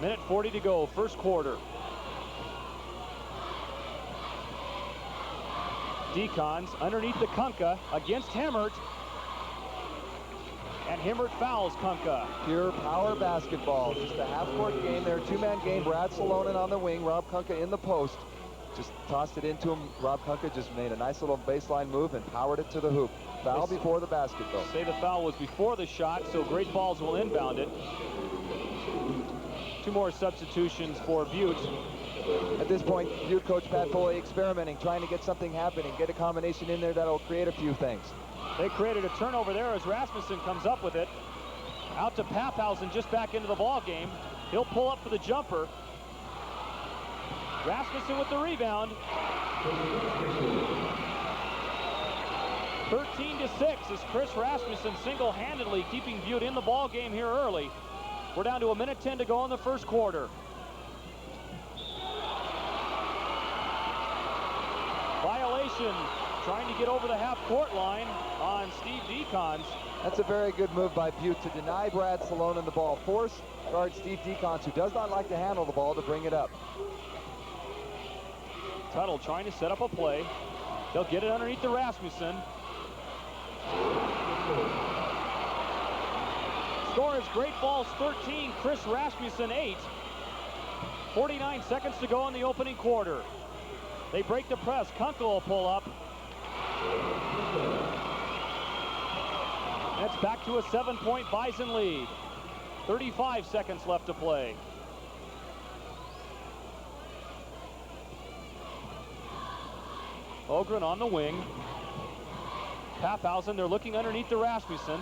Minute 40 to go, first quarter. Decons underneath the Kunka against Himmert. And Himmert fouls Kunka. Pure power basketball. Just a half-court game there, 2-man game. Brad Salonen on the wing, Rob Kunka in the post. Just tossed it into him. Rob Kunka just made a nice little baseline move and powered it to the hoop. Foul before the basket, though. Say the foul was before the shot, so Great Falls will inbound it. 2 more substitutions for Butte. At this point, Butte coach Pat Foley experimenting, trying to get something happening, get a combination in there that'll create a few things. They created a turnover there as Rasmussen comes up with it. Out to Pathausen, just back into the ball game. He'll pull up for the jumper. Rasmussen with the rebound. 13-6 as Chris Rasmussen single-handedly keeping Butte in the ball game here early. We're down to 1:10 to go in the first quarter. Violation, trying to get over the half-court line on Steve Decons. That's a very good move by Butte to deny Brad Salonen the ball. Force guard Steve Decons, who does not like to handle the ball, to bring it up. Tuttle trying to set up a play. They'll get it underneath to Rasmussen. Score is Great Falls 13, Chris Rasmussen 8. 49 seconds to go in the opening quarter. They break the press. Kunkel will pull up. That's back to a 7-point Bison lead. 35 seconds left to play. Ogren on the wing. Pathausen, they're looking underneath to Rasmussen.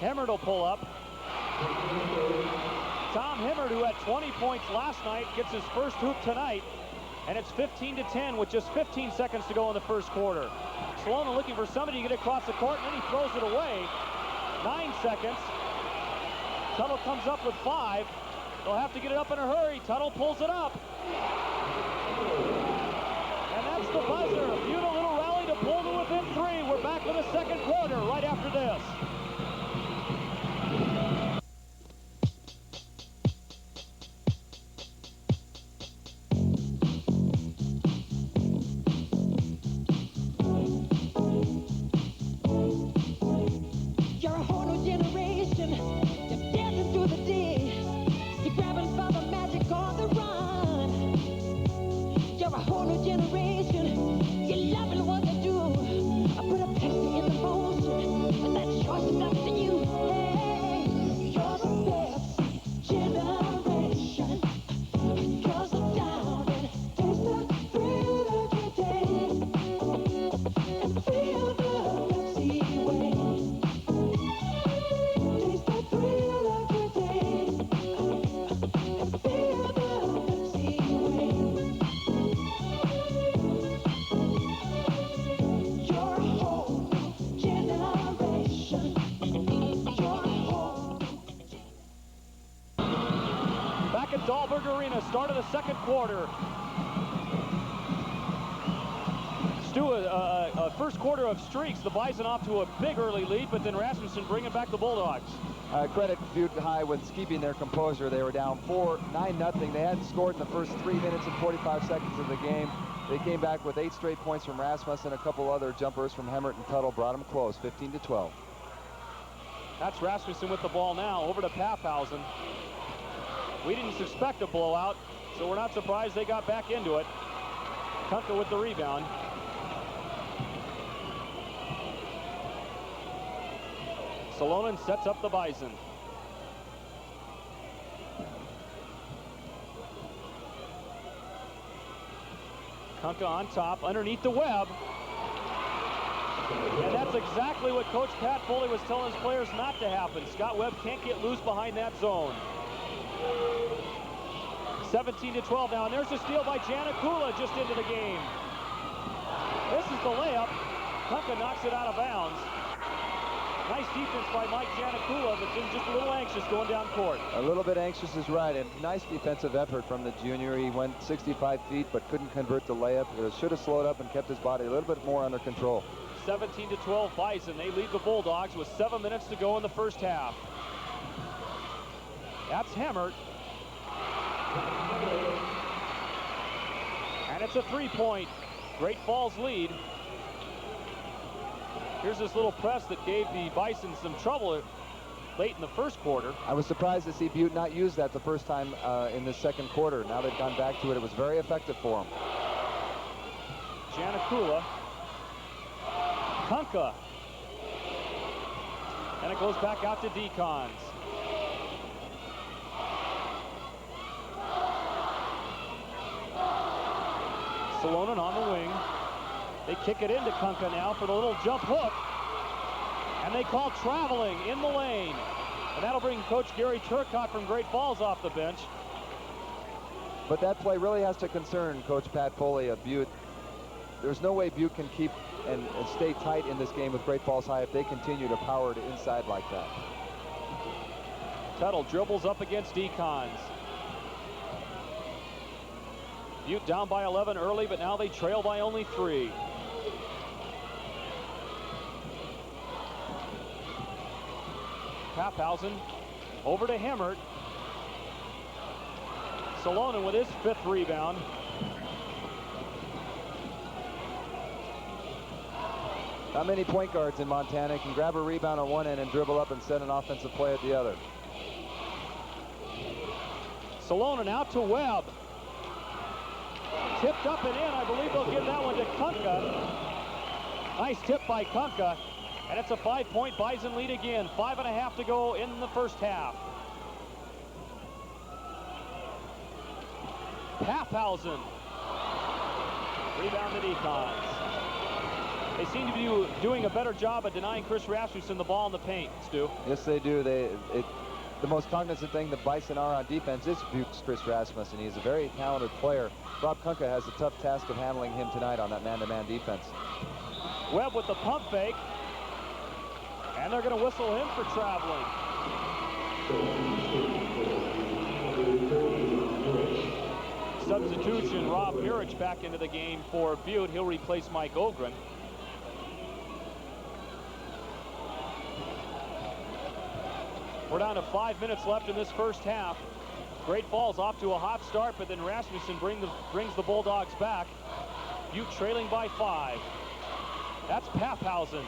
Hemmert will pull up. Tom Hemmert, who had 20 points last night, gets his first hoop tonight. And it's 15-10 with just 15 seconds to go in the first quarter. Sloan looking for somebody to get across the court, and then he throws it away. 9 seconds. Tuttle comes up with 5. They'll have to get it up in a hurry. Tuttle pulls it up. And that's the buzzer. Butte a little rally to pull to within 3. We're back with the second quarter right after this. Start of the second quarter. Stu, a first quarter of streaks. The Bison off to a big early lead, but then Rasmussen bringing back the Bulldogs. Credit Butte High with keeping their composure. They were down 9-0. They hadn't scored in the first 3 minutes and 45 seconds of the game. They came back with 8 straight points from Rasmussen. A couple other jumpers from Hemmert and Tuttle brought them close, 15-12. That's Rasmussen with the ball now. Over to Paffhausen. We didn't suspect a blowout, so we're not surprised they got back into it. Kunka with the rebound. Salonen sets up the Bison. Kunka on top, underneath the web. And that's exactly what Coach Pat Foley was telling his players not to happen. Scott Webb can't get loose behind that zone. 17-12 now, and there's a steal by Janakula just into the game. This is the layup. Kunka knocks it out of bounds. Nice defense by Mike Janakula, but just a little anxious going down court. A little bit anxious is right, and nice defensive effort from the junior. He went 65 feet, but couldn't convert the layup. Should have slowed up and kept his body a little bit more under control. 17-12 Bison. They lead the Bulldogs with 7 minutes to go in the first half. That's Hemmert. And it's a 3-point Great Falls lead. Here's this little press that gave the Bison some trouble late in the first quarter. I was surprised to see Butte not use that the first time in the second quarter. Now they've gone back to it. It was very effective for them. Janakula. Kunka. And it goes back out to Decons. Salonen on the wing. They kick it into Kunka now for the little jump hook. And they call traveling in the lane. And that'll bring Coach Gary Turcotte from Great Falls off the bench. But that play really has to concern Coach Pat Foley of Butte. There's no way Butte can keep and stay tight in this game with Great Falls High if they continue to power to inside like that. Tuttle dribbles up against Decons. Butte down by 11 early, but now they trail by only 3. Paffhausen over to Hemmert. Salonen with his 5th rebound. Not many point guards in Montana can grab a rebound on one end and dribble up and set an offensive play at the other. Salonen out to Webb. Tipped up and in. I believe they'll give that one to Kunka. Nice tip by Kunka. And it's a 5-point Bison lead again. 5.5 to go in the first half. Paffhausen. Rebound to Decons. They seem to be doing a better job at denying Chris Rasmussen the ball in the paint, Stu. Yes, they do. The most cognizant thing the Bison are on defense is Butte's Chris Rasmussen. He's a very talented player. Rob Kunka has a tough task of handling him tonight on that man-to-man defense. Webb with the pump fake. And they're going to whistle him for traveling. Substitution, Rob Mirich back into the game for Butte. He'll replace Mike Ogren. We're down to 5 minutes left in this first half. Great Falls off to a hot start, but then Rasmussen brings the Bulldogs back. Butte trailing by 5. That's Paffhausen.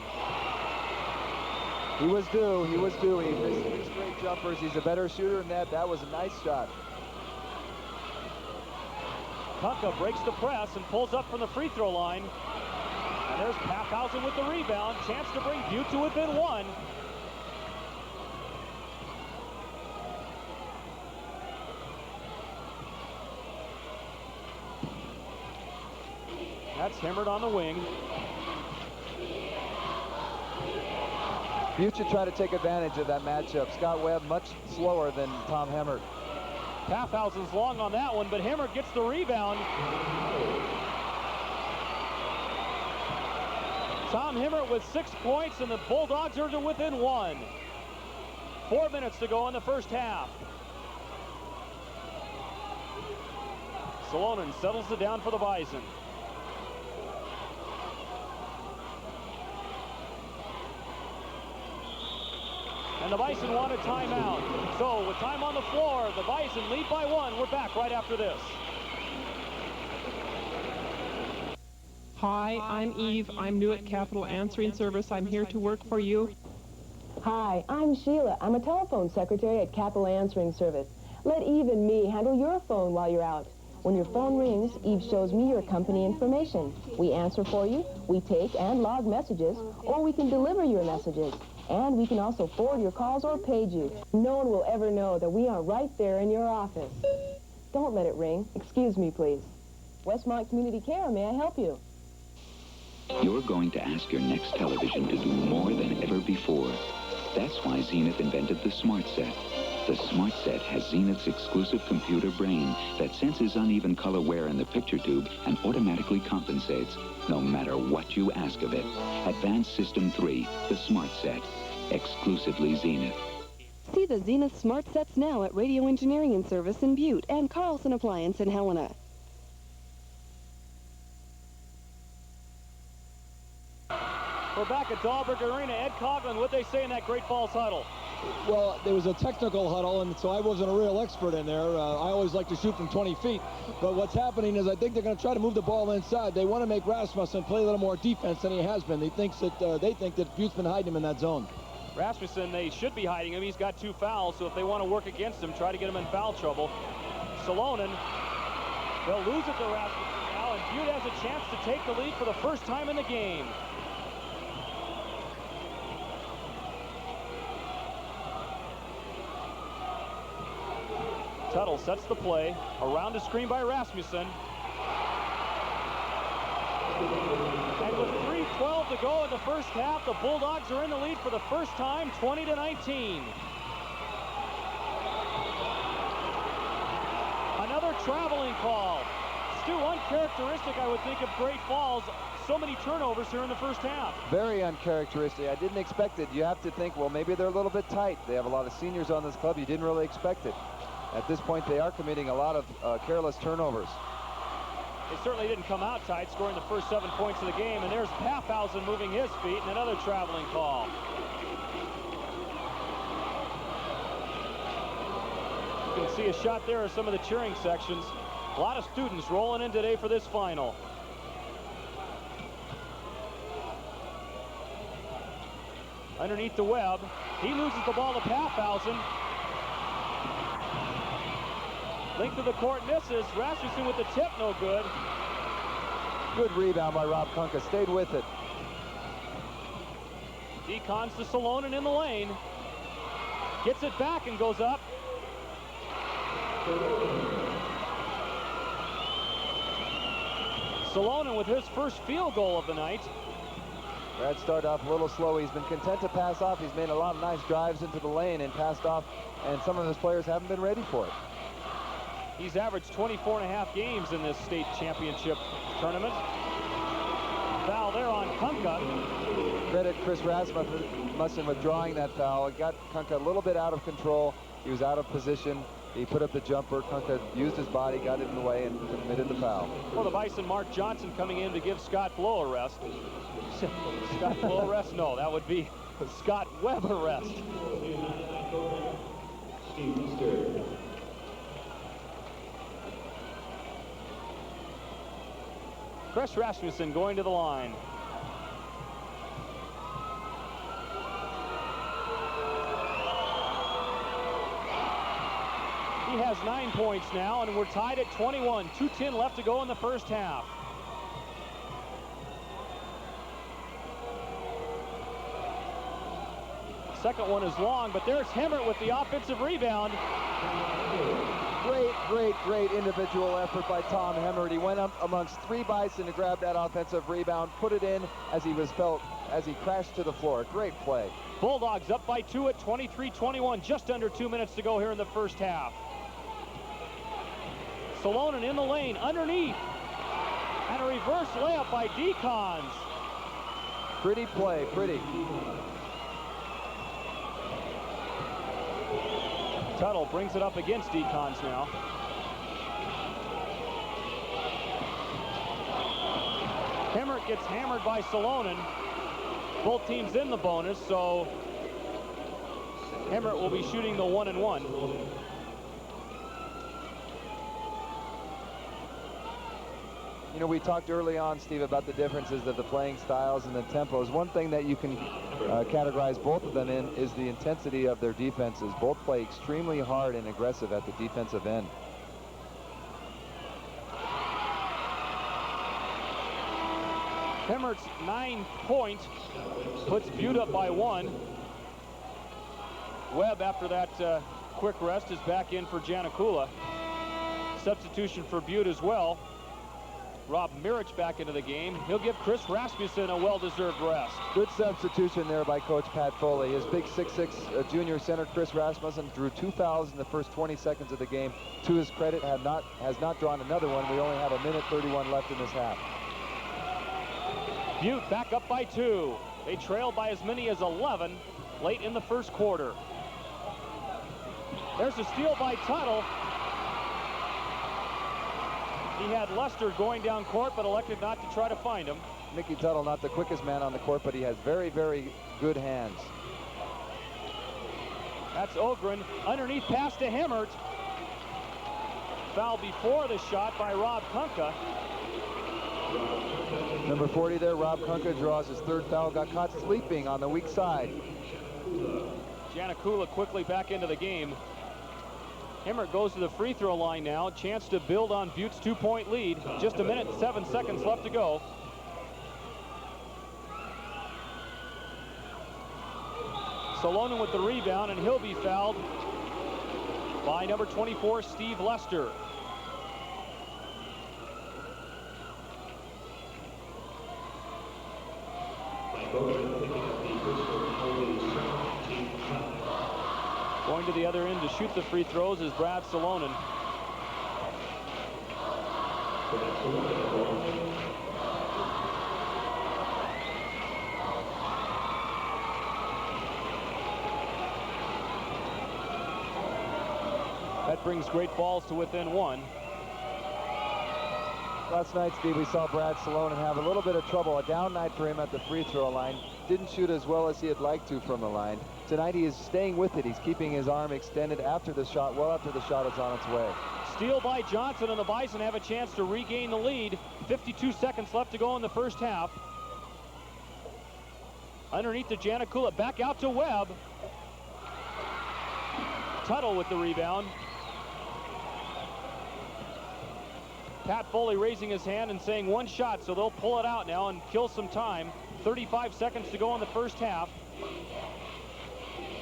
He was due. He was due. He missed 3 straight jumpers. He's a better shooter than that. That was a nice shot. Kunka breaks the press and pulls up from the free throw line. And there's Paffhausen with the rebound. Chance to bring Butte to within 1. That's Hemmert on the wing. Butte should try to take advantage of that matchup. Scott Webb much slower than Tom Hemmert. Paffhausen's long on that one, but Hemmert gets the rebound. Tom Hemmert with 6 points, and the Bulldogs are to within 1. 4 minutes to go in the first half. Salonen settles it down for the Bison. And the Bison want a timeout. So with time on the floor, the Bison lead by 1. We're back right after this. Hi, I'm Eve. I'm new at Capital Answering Service. I'm here to work for you. Hi, I'm Sheila. I'm a telephone secretary at Capital Answering Service. Let Eve and me handle your phone while you're out. When your phone rings, Eve shows me your company information. We answer for you, we take and log messages, or we can deliver your messages. And we can also forward your calls or page you. No one will ever know that we are right there in your office. Don't let it ring. Excuse me, please. Westmont Community Care, may I help you? You're going to ask your next television to do more than ever before. That's why Zenith invented the Smart Set. The Smart Set has Zenith's exclusive computer brain that senses uneven color wear in the picture tube and automatically compensates, no matter what you ask of it. Advanced System 3, the Smart Set. Exclusively Zenith. See the Zenith Smart Sets now at Radio Engineering and Service in Butte and Carlson Appliance in Helena. We're back at Dahlberg Arena. Ed Coughlin, what'd they say in that Great Falls huddle? Well, there was a technical huddle, and so I wasn't a real expert in there. I always like to shoot from 20 feet. But what's happening is I think they're going to try to move the ball inside. They want to make Rasmussen play a little more defense than he has been. They think that Butte's been hiding him in that zone. Rasmussen, they should be hiding him. He's got 2 fouls, so if they want to work against him, try to get him in foul trouble. Salonen, they'll lose it to Rasmussen now, and Butte has a chance to take the lead for the first time in the game. Tuttle sets the play, around a screen by Rasmussen. And with 3:12 to go in the first half, the Bulldogs are in the lead for the first time, 20-19. Another traveling call. Stu, uncharacteristic, I would think, of Great Falls. So many turnovers here in the first half. Very uncharacteristic. I didn't expect it. You have to think, well, maybe they're a little bit tight. They have a lot of seniors on this club. You didn't really expect it. At this point, they are committing a lot of careless turnovers. They certainly didn't come out tight, scoring the first 7 points of the game. And there's Paffhausen moving his feet, and another traveling call. You can see a shot there of some of the cheering sections. A lot of students rolling in today for this final. Underneath the Webb, he loses the ball to Paffhausen. Length of the court misses. Rasmussen with the tip, no good. Good rebound by Rob Kunka. Stayed with it. Decons to Salonen in the lane. Gets it back and goes up. Salonen with his first field goal of the night. Brad started off a little slow. He's been content to pass off. He's made a lot of nice drives into the lane and passed off, and some of his players haven't been ready for it. He's averaged 24.5 games in this state championship tournament. Foul there on Kunka. Credit Chris Rasmussen with drawing that foul. It got Kunka a little bit out of control. He was out of position. He put up the jumper. Kunka used his body, got it in the way, and committed the foul. For the Bison, Mark Johnson coming in to give Scott Blow a rest. Scott Blow a rest? No, that would be Scott Webb a rest. Chris Rasmussen going to the line. He has 9 points now, and we're tied at 21. 2:10 left to go in the first half. Second one is long, but there's Hemmert with the offensive rebound. Great individual effort by Tom Hemmert. He went up amongst 3 Bison to grab that offensive rebound, put it in as he crashed to the floor. Great play. Bulldogs up by 2 at 23-21. Just under 2 minutes to go here in the first half. Salonen in the lane, underneath. And a reverse layup by Decons. Pretty play, pretty. Tuttle brings it up against Decons now. Hemmert gets hammered by Salonen. Both teams in the bonus, so Hemmert will be shooting the 1-and-1. You know, we talked early on, Steve, about the differences of the playing styles and the tempos. One thing that you can categorize both of them in is the intensity of their defenses. Both play extremely hard and aggressive at the defensive end. Hemmert's 9-point puts Butte up by 1. Webb, after that quick rest, is back in for Janakula. Substitution for Butte as well. Rob Mirich back into the game. He'll give Chris Rasmussen a well-deserved rest. Good substitution there by Coach Pat Foley. His big 6'6" junior center, Chris Rasmussen, drew 2 fouls in the first 20 seconds of the game. To his credit, has not drawn another one. We only have 1:31 left in this half. Butte back up by 2. They trailed by as many as 11 late in the first quarter. There's a steal by Tuttle. He had Lester going down court, but elected not to try to find him. Mickey Tuttle, not the quickest man on the court, but he has very, very good hands. That's Ogren. Underneath pass to Hemmert. Foul before the shot by Rob Kunka. Number 40 there, Rob Kunka draws his 3rd foul. Got caught sleeping on the weak side. Janakula quickly back into the game. Hemmert goes to the free throw line now. Chance to build on Butte's 2-point lead. Just 1 minute and 7 seconds left to go. Salonen with the rebound, and he'll be fouled by number 24, Steve Lester. Going to the other end to shoot the free throws is Brad Salonen. That brings Great Falls to within 1. Last night, Steve, we saw Brad Salonen have a little bit of trouble. A down night for him at the free throw line. Didn't shoot as well as he had liked to from the line. Tonight he is staying with it. He's keeping his arm extended after the shot, well after the shot is on its way. Steal by Johnson, and the Bison have a chance to regain the lead. 52 seconds left to go in the first half. Underneath to Janakula, back out to Webb. Tuttle with the rebound. Pat Foley raising his hand and saying 1 shot, so they'll pull it out now and kill some time. 35 seconds to go in the first half.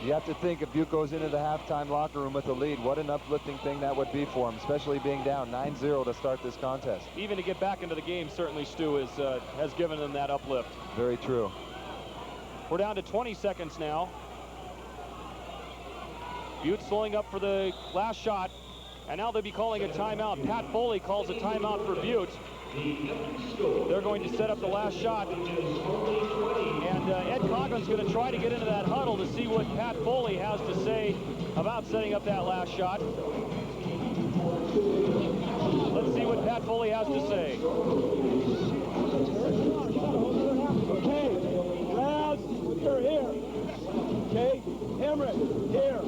You have to think if Butte goes into the halftime locker room with a lead, what an uplifting thing that would be for him, especially being down 9-0 to start this contest. Even to get back into the game, certainly, Stu, has given them that uplift. Very true. We're down to 20 seconds now. Butte slowing up for the last shot, and now they'll be calling a timeout. Pat Foley calls a timeout for Butte. They're going to set up the last shot, and Ed Coughlin's going to try to get into that huddle to see what Pat Foley has to say about setting up that last shot. Let's see what Pat Foley has to say. Okay, lads, you're here. Okay, Emmerich, here.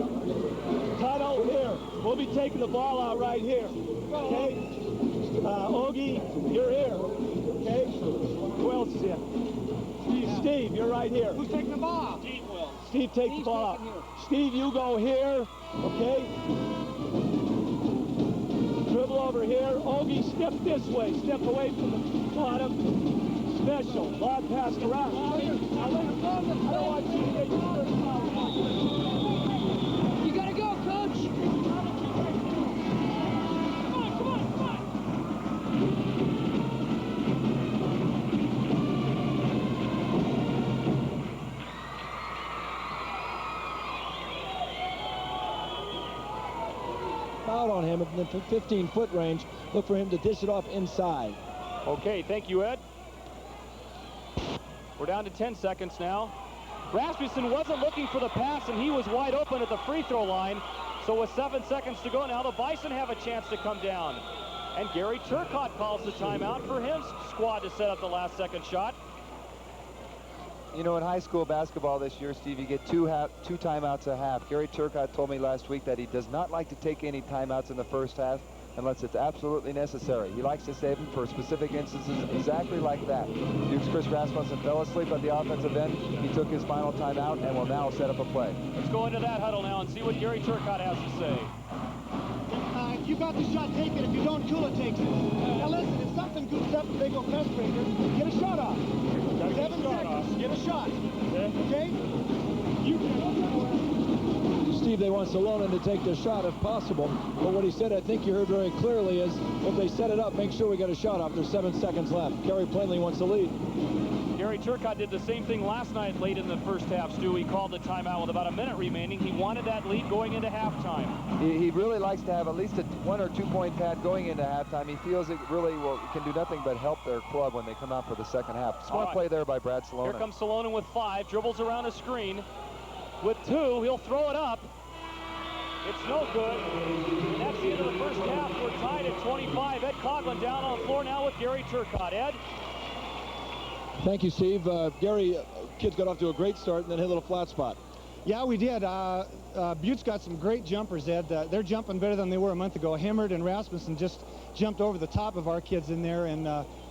Tuttle, here. We'll be taking the ball out right here. Okay? Ogie, you're here. Okay? Who else is here? Steve, you're right here. Who's taking the ball? Steve will. Steve, take the ball out. Steve, you go here. Okay? Dribble over here. Ogie, step this way. Step away from the bottom. Special. Ball passed around. I don't want you to get your first foul. You gotta go, coach. Out on him in the 15-foot range. Look for him to dish it off inside. Okay, thank you, Ed. We're down to 10 seconds now. Rasmussen wasn't looking for the pass, and he was wide open at the free throw line. So with 7 seconds to go now, the Bison have a chance to come down. And Gary Turcotte calls the timeout for his squad to set up the last second shot. You know, in high school basketball this year, Steve, you get two timeouts a half. Gary Turcotte told me last week that he does not like to take any timeouts in the first half unless it's absolutely necessary. He likes to save them for specific instances exactly like that. Duke's Chris Rasmussen fell asleep at the offensive end. He took his final timeout and will now set up a play. Let's go into that huddle now and see what Gary Turcotte has to say. If you got the shot, take it. If you don't, Kula takes it. Now listen, if something goofs up and they go press breaker, get a shot off. 7 seconds, get a shot. Okay? Steve, they want Salonen to take the shot if possible. But what he said, I think you heard very clearly, is if they set it up, make sure we get a shot off. There's 7 seconds left. Gary plainly wants the lead. Gary Turcotte did the same thing last night late in the first half, Stu. He called the timeout with about a minute remaining. He wanted that lead going into halftime. He really likes to have at least a 1 or 2 point pad going into halftime. He feels it really can do nothing but help their club when they come out for the second half. Smart play there by Brad Salonen. Here comes Salonen with 5, dribbles around a screen. With 2, he'll throw it up. It's no good. And that's the end of the first half. We're tied at 25. Ed Coughlin down on the floor now with Gary Turcotte. Ed? Thank you, Steve. Gary, kids got off to a great start and then hit a little flat spot. Yeah, we did. Butte's got some great jumpers, Ed. They're jumping better than they were a month ago. Himmerd and Rasmussen just jumped over the top of our kids in there and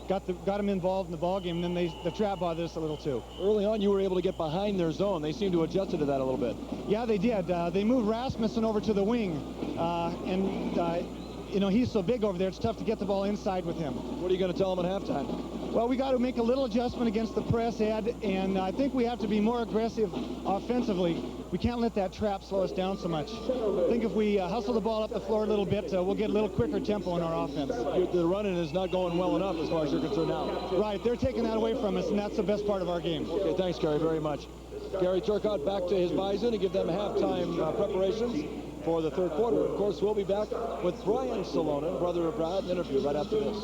got them involved in the ball game. And then the trap bothered us a little too. Early on, you were able to get behind their zone. They seemed to adjust to that a little bit. Yeah, they did. They moved Rasmussen over to the wing, you know, he's so big over there, it's tough to get the ball inside with him. What are you going to tell him at halftime? Well, we got to make a little adjustment against the press, Ed, and I think we have to be more aggressive offensively. We can't let that trap slow us down so much. I think if we hustle the ball up the floor a little bit, we'll get a little quicker tempo in our offense. The running is not going well enough as far as you're concerned now. Right, they're taking that away from us, and that's the best part of our game. Okay, thanks, Gary, very much. Gary Turcotte back to his Bison to give them halftime preparations for the third quarter. Of course, we'll be back with Brian Salonen, brother of Brad, an interview right after this.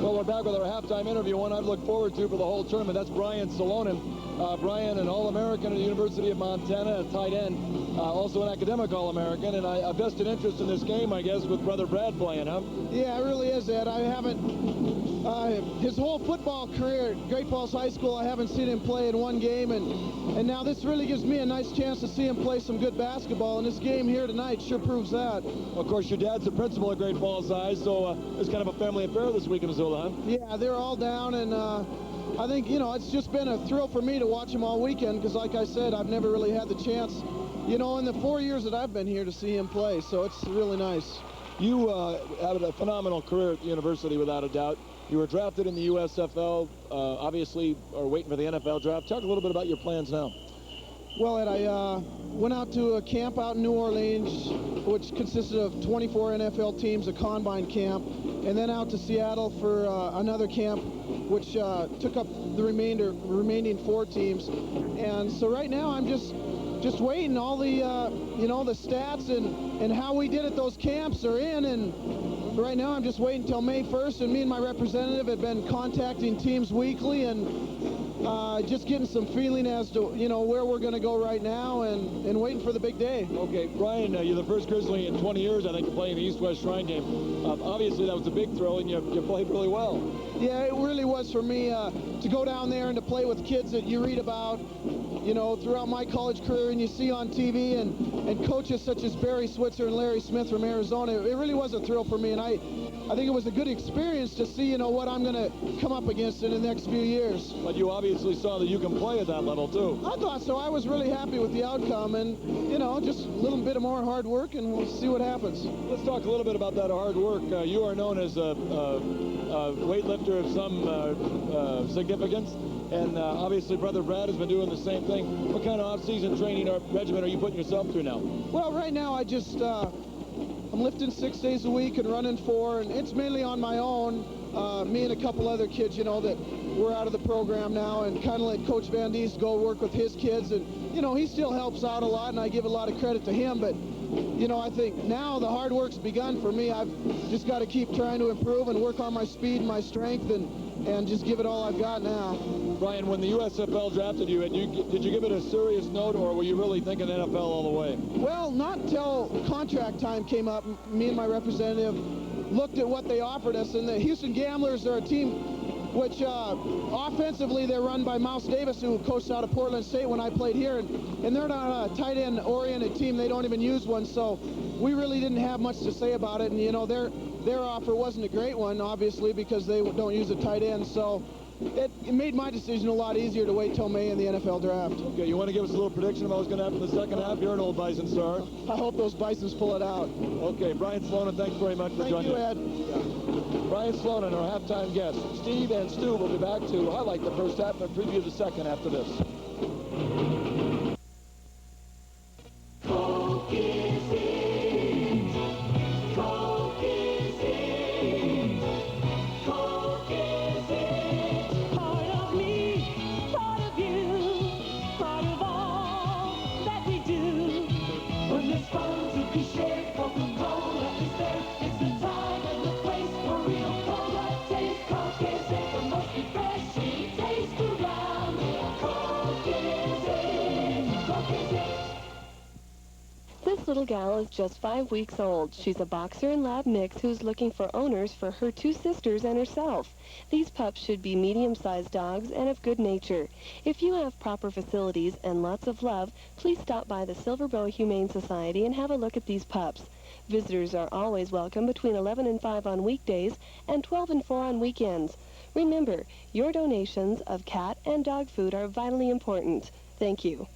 Well, we're back with our halftime interview, one I've looked forward to for the whole tournament. That's Brian Salonen. Brian, an All-American at the University of Montana, a tight end, also an academic All-American, and a vested interest in this game, I guess, with brother Brad playing, huh? Yeah, it really is, Ed. I haven't, his whole football career at Great Falls High School, I haven't seen him play in one game, and now this really gives me a nice chance to see him play some good basketball, and this game here tonight sure proves that. Of course, your dad's the principal at Great Falls High, so it's kind of a family affair this week in Missoula, huh? Yeah, they're all down, and I think, you know, it's just been a thrill for me to watch him all weekend because, like I said, I've never really had the chance, you know, in the 4 years that I've been here to see him play, so it's really nice. You had a phenomenal career at the university, without a doubt. You were drafted in the USFL, obviously are waiting for the NFL draft. Talk a little bit about your plans now. Well, Ed, I went out to a camp out in New Orleans, which consisted of 24 NFL teams, a combine camp, and then out to Seattle for another camp which took up the remaining 4 teams. And so right now I'm just waiting. All the you know, the stats and how we did at those camps are in, and right now I'm just waiting until May 1st, and me and my representative have been contacting teams weekly and just getting some feeling as to, you know, where we're going to go right now, and waiting for the big day. Okay, Brian, you're the first Grizzly in 20 years, I think, to play in the East-West Shrine game. Obviously, that was a big thrill, and you played really well. Yeah, it really was for me to go down there and to play with kids that you read about, you know, throughout my college career and you see on TV, and coaches such as Barry Switzer and Larry Smith from Arizona. It really was a thrill for me, and I think it was a good experience to see, you know, what I'm going to come up against in the next few years. But you obviously saw that you can play at that level, too. I thought so. I was really happy with the outcome, and, you know, just a little bit of more hard work, and we'll see what happens. Let's talk a little bit about that hard work. You are known as a weightlifter of some significance, and obviously Brother Brad has been doing the same thing. What kind of off-season training or regimen are you putting yourself through now? Well, right now I just... I'm lifting 6 days a week and running 4, and it's mainly on my own. Me and a couple other kids, you know, that we're out of the program now, and kind of let Coach Van Diest go work with his kids, and, you know, he still helps out a lot, and I give a lot of credit to him, but, you know, I think now the hard work's begun for me. I've just got to keep trying to improve and work on my speed and my strength, and just give it all I've got now. Brian, when the USFL drafted you, did you give it a serious note, or were you really thinking NFL all the way? Well, not until contract time came up. Me and my representative looked at what they offered us, and the Houston Gamblers are a team which offensively they're run by Mouse Davis, who coached out of Portland State when I played here, and they're not a tight end oriented team. They don't even use one, so we really didn't have much to say about it. And, you know, their offer wasn't a great one, obviously, because they don't use a tight end, so it made my decision a lot easier to wait till May in the NFL draft. Okay, you want to give us a little prediction about what's going to happen in the second half? You're an old Bison star. I hope those Bisons pull it out. Okay, Brian Slonin, thanks very much for joining us. Thank you, Ed. Brian Slonin, our halftime guest. Steve and Stu will be back to highlight the first half and preview the second after this. This little gal is just 5 weeks old. She's a boxer and lab mix who's looking for owners for her 2 sisters and herself. These pups should be medium-sized dogs and of good nature. If you have proper facilities and lots of love, please stop by the Silver Bow Humane Society and have a look at these pups. Visitors are always welcome between 11 and 5 on weekdays and 12 and 4 on weekends. Remember, your donations of cat and dog food are vitally important. Thank you.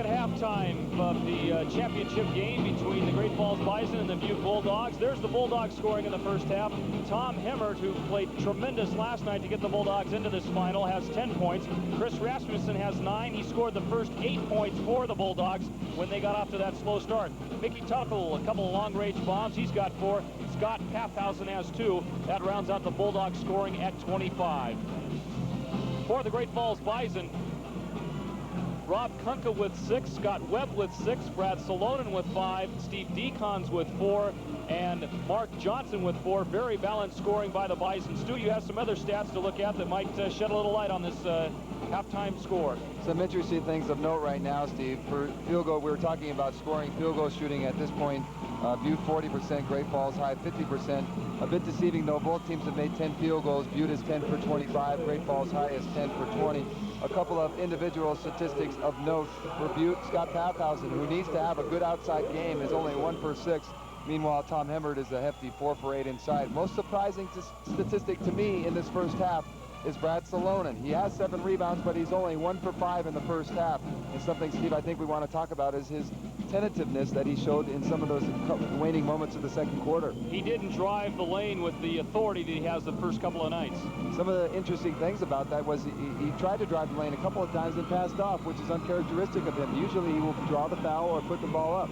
Halftime of the championship game between the Great Falls Bison and the Butte Bulldogs. There's the Bulldogs scoring in the first half. Tom Hemmert, who played tremendous last night to get the Bulldogs into this final, has 10 points. Chris Rasmussen has 9. He scored the first 8 points for the Bulldogs when they got off to that slow start. Mickey Tuckle, a couple of long-range bombs. He's got 4. Scott Pathausen has 2. That rounds out the Bulldogs scoring at 25. For the Great Falls Bison, Rob Kunka with 6, Scott Webb with 6, Brad Salonen with 5, Steve Decons with 4, and Mark Johnson with 4. Very balanced scoring by the Bison. Stu, you have some other stats to look at that might shed a little light on this halftime score. Some interesting things of note right now, Steve. For field goal, we were talking about scoring field goal shooting at this point. Butte 40%, Great Falls High 50%. A bit deceiving though, both teams have made 10 field goals. Butte is 10 for 25, Great Falls High is 10 for 20. A couple of individual statistics of note for Butte. Scott Pathausen, who needs to have a good outside game, is only 1 for 6. Meanwhile, Tom Hemmert is a hefty 4 for 8 inside. Most surprising statistic to me in this first half is Brad Salonen. He has 7 rebounds, but he's only 1 for 5 in the first half. And something, Steve, I think we want to talk about is his tentativeness that he showed in some of those waning moments of the second quarter. He didn't drive the lane with the authority that he has the first couple of nights. Some of the interesting things about that was he tried to drive the lane a couple of times and passed off, which is uncharacteristic of him. Usually he will draw the foul or put the ball up.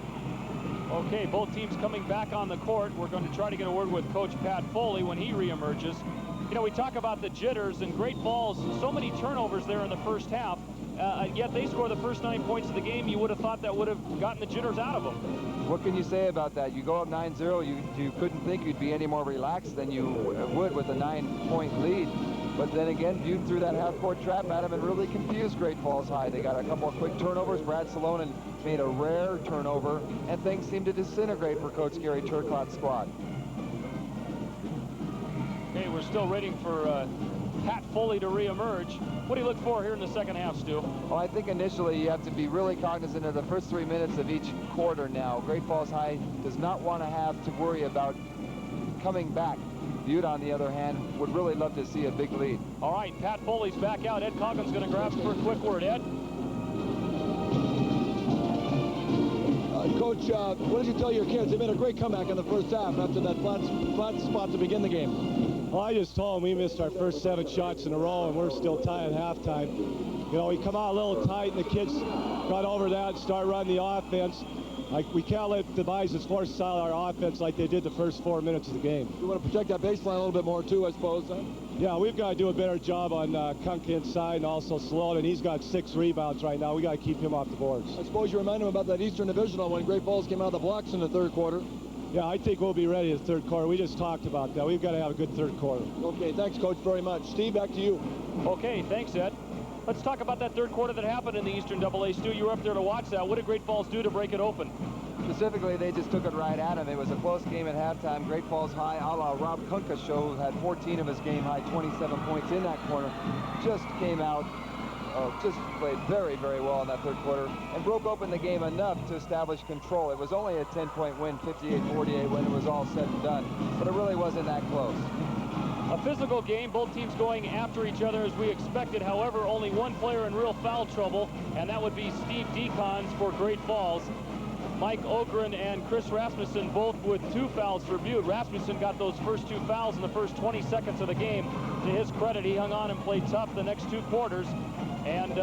Okay, both teams coming back on the court. We're going to try to get a word with Coach Pat Foley when he reemerges. You know, we talk about the jitters, and Great Falls, so many turnovers there in the first half, yet they score the first 9 points of the game. You would have thought that would have gotten the jitters out of them. What can you say about that? You go up 9-0, you couldn't think you'd be any more relaxed than you would with a 9-point lead. But then again, Butte threw that half-court trap at him and really confused Great Falls High. They got a couple of quick turnovers. Brad Salonen made a rare turnover, and things seemed to disintegrate for Coach Gary Turcotte's squad. Okay, we're still waiting for Pat Foley to reemerge. What do you look for here in the second half, Stu? Well, I think initially you have to be really cognizant of the first 3 minutes of each quarter now. Great Falls High does not want to have to worry about coming back. Butte, on the other hand, would really love to see a big lead. All right, Pat Foley's back out. Ed Coggin's going to grab for a quick word. Ed? Coach, what did you tell your kids? They made a great comeback in the first half after that flat spot to begin the game. Well, I just told them we missed our first 7 shots in a row, and we're still tied at halftime. You know, we come out a little tight, and the kids got over that and started running the offense. Like, we can't let the Bisons force style our offense like they did the first 4 minutes of the game. You want to protect that baseline a little bit more, too, I suppose, huh? Yeah, we've got to do a better job on Kunk inside, and also Sloan, and he's got 6 rebounds right now. We got to keep him off the boards. I suppose you remind him about that Eastern Divisional when Great Falls came out of the blocks in the third quarter. Yeah, I think we'll be ready in the third quarter. We just talked about that. We've got to have a good third quarter. Okay, thanks, Coach, very much. Steve, back to you. Okay, thanks, Ed. Let's talk about that third quarter that happened in the Eastern AA. Stu, you were up there to watch that. What did Great Falls do to break it open? Specifically, they just took it right at him. It was a close game at halftime. Great Falls High, a la Rob Kunka show, had 14 of his game-high 27 points in that corner. Just came out, just played very, very well in that third quarter and broke open the game enough to establish control. It was only a 10-point win, 58-48 when it was all said and done, but it really wasn't that close. A physical game, both teams going after each other as we expected. However, only one player in real foul trouble, and that would be Steve Decons for Great Falls. Mike Ogren and Chris Rasmussen both with 2 fouls for Butte. Rasmussen got those first 2 fouls in the first 20 seconds of the game. To his credit, he hung on and played tough the next 2 quarters and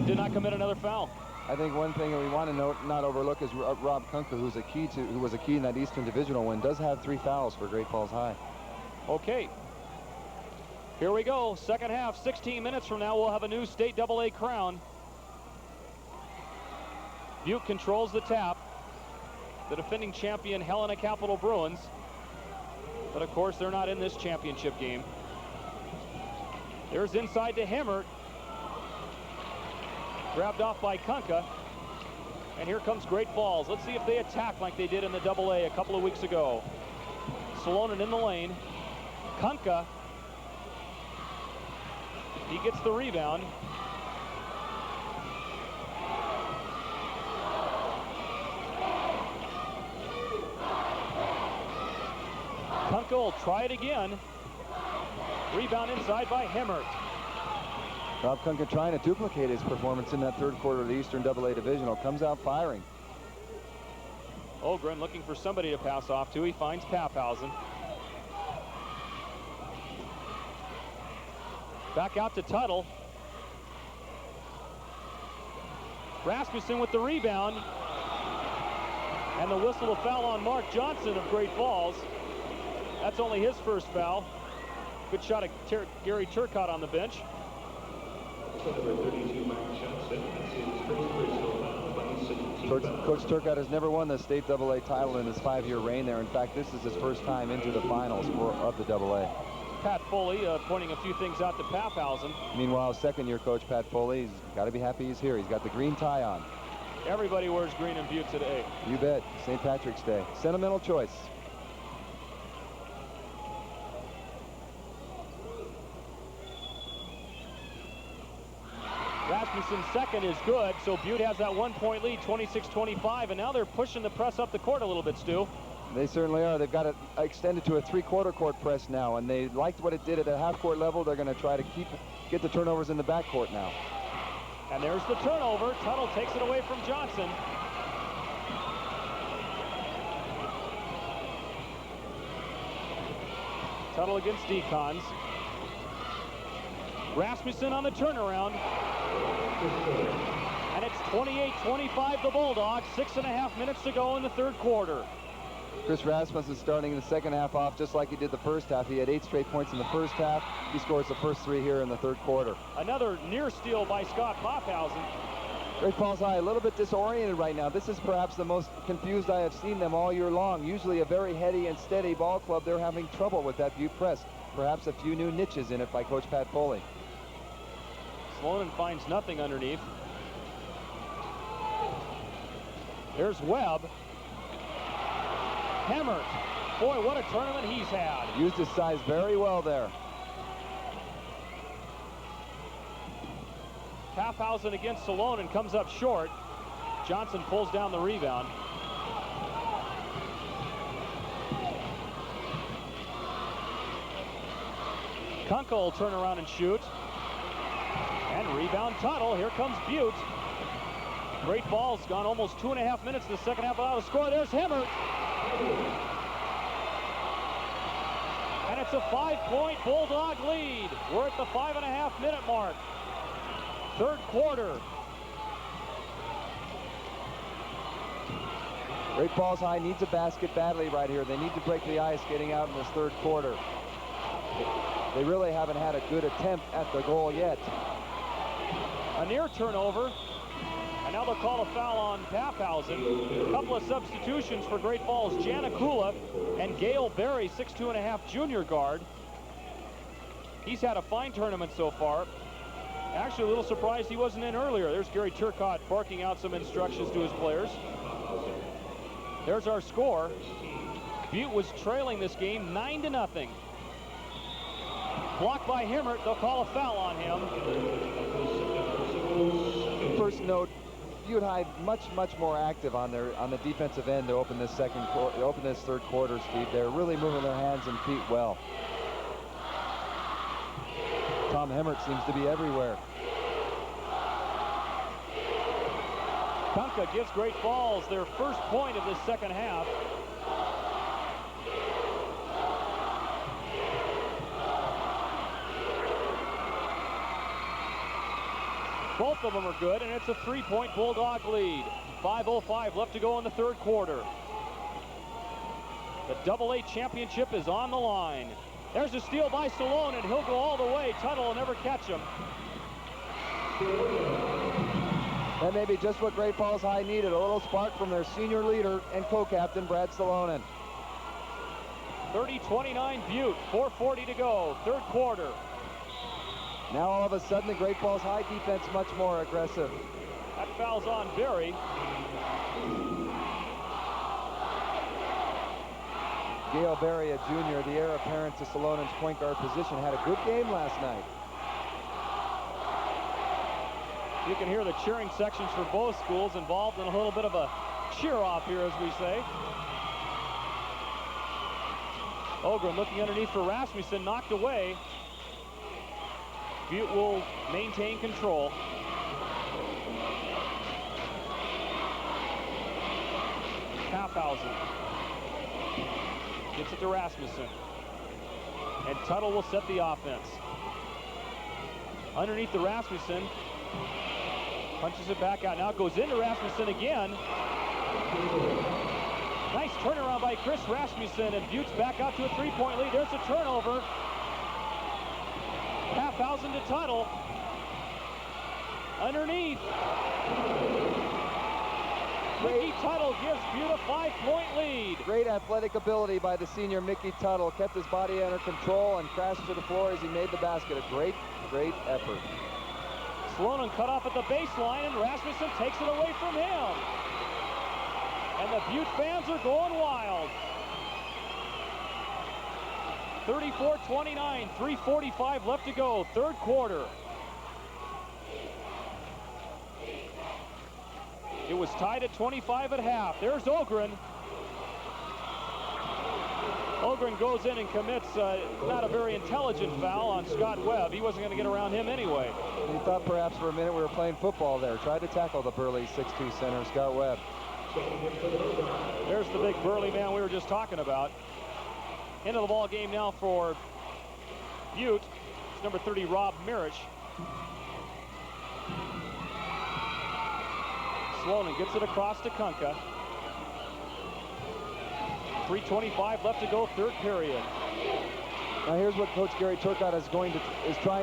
did not commit another foul. I think one thing that we want to not overlook is Rob Kunka, who was a key in that Eastern Divisional win, does have 3 fouls for Great Falls High. Okay. Here we go. Second half, 16 minutes from now, we'll have a new state AA crown. Butte controls the tap. The defending champion Helena Capital Bruins. But of course, they're not in this championship game. There's inside to Hemmert. Grabbed off by Kunka. And here comes Great Falls. Let's see if they attack like they did in the AA a couple of weeks ago. Salonen in the lane. Kunka. He gets the rebound. Kunka will try it again. Rebound inside by Hemmert. Rob Kunka trying to duplicate his performance in that third quarter of the Eastern AA Divisional. Comes out firing. Ogren looking for somebody to pass off to. He finds Papphausen. Back out to Tuttle. Rasmussen with the rebound. And the whistle of foul on Mark Johnson of Great Falls. That's only his first foul. Good shot of Gary Turcotte on the bench. Coach Turcotte has never won the state AA title in his 5-year reign there. In fact, this is his first time into the finals of the AA. Pat Foley pointing a few things out to Papphausen. Meanwhile, second-year coach Pat Foley, he's got to be happy he's here. He's got the green tie on. Everybody wears green in Butte today. You bet. St. Patrick's Day. Sentimental choice. Rasmussen's second is good, so Butte has that 1-point lead, 26-25, and now they're pushing the press up the court a little bit, Stu. They certainly are. They've got it extended to a 3-quarter court press now, and they liked what it did at a half-court level. They're going to try to get the turnovers in the backcourt now. And there's the turnover. Tuttle takes it away from Johnson. Tuttle against Decons. Rasmussen on the turnaround. And it's 28-25 the Bulldogs. 6.5 minutes to go in the third quarter. Chris Rasmussen starting the second half off just like he did the first half. He had 8 straight points in the first half. He scores the first 3 here in the third quarter. Another near steal by Scott Pophausen. Great Falls High a little bit disoriented right now. This is perhaps the most confused I have seen them all year long. Usually a very heady and steady ball club. They're having trouble with that Butte press. Perhaps a few new niches in it by Coach Pat Foley. Sloan finds nothing underneath. There's Webb. Hemmert. Boy, what a tournament he's had. Used his size very well there. Pophausen against Salone and comes up short. Johnson pulls down the rebound. Kunkel will turn around and shoot. And rebound Tuttle. Here comes Butte. Great Falls gone almost 2.5 minutes in the second half without a score. There's Hemmert. And it's a 5-point Bulldog lead. We're at the 5.5-minute mark. Third quarter. Great Falls High needs a basket badly right here. They need to break the ice getting out in this third quarter. They really haven't had a good attempt at the goal yet. A near turnover. And now they'll call a foul on Pophausen. A couple of substitutions for Great Falls. Janikula and Gale Berry, 6'2½" junior guard. He's had a fine tournament so far. Actually, a little surprised he wasn't in earlier. There's Gary Turcotte barking out some instructions to his players. There's our score. Butte was trailing this game 9-0. Blocked by Hemmert. They'll call a foul on him. First note, Butte High much more active on the defensive end to open this third quarter, Steve. They're really moving their hands and feet well. Tom Hemmert seems to be everywhere. Kunka gives Great Falls their first point of the second half. Both of them are good, and it's a 3-point Bulldog lead. 5:05 left to go in the third quarter. The AA championship is on the line. There's a steal by Salone, and he'll go all the way. Tuttle will never catch him. That may be just what Great Falls High needed, a little spark from their senior leader and co-captain, Brad Salonen. 30-29 Butte, 4:40 to go, third quarter. Now all of a sudden the Great Falls High defense much more aggressive. That foul's on Berry. Gale Berry, a junior, the heir apparent to Salonen's point guard position, had a good game last night. You can hear the cheering sections for both schools involved in a little bit of a cheer-off here, as we say. Ogren looking underneath for Rasmussen, knocked away. Butte will maintain control. Pophausen gets it to Rasmussen. And Tuttle will set the offense. Underneath the Rasmussen. Punches it back out. Now it goes into Rasmussen again. Nice turnaround by Chris Rasmussen, and Butte's back out to a 3-point lead. There's a turnover. Pophausen to Tuttle. Underneath. Mickey Tuttle gives Butte a 5-point lead. Great athletic ability by the senior Mickey Tuttle. Kept his body under control and crashed to the floor as he made the basket. A great effort. Sloan cut off at the baseline, and Rasmussen takes it away from him. And the Butte fans are going wild. 34-29, 3:45 left to go, third quarter. It was tied at 25 at half. There's Ogren. Ogren goes in and commits not a very intelligent foul on Scott Webb. He wasn't going to get around him anyway. He thought perhaps for a minute we were playing football there. Tried to tackle the burly 6'2" center, Scott Webb. There's the big burly man we were just talking about. Into the ball game now for Butte. It's number 30, Rob Mirisch. Sloan gets it across to Kunka. 3:25 left to go, third period. Now here's what Coach Gary Turcotte is trying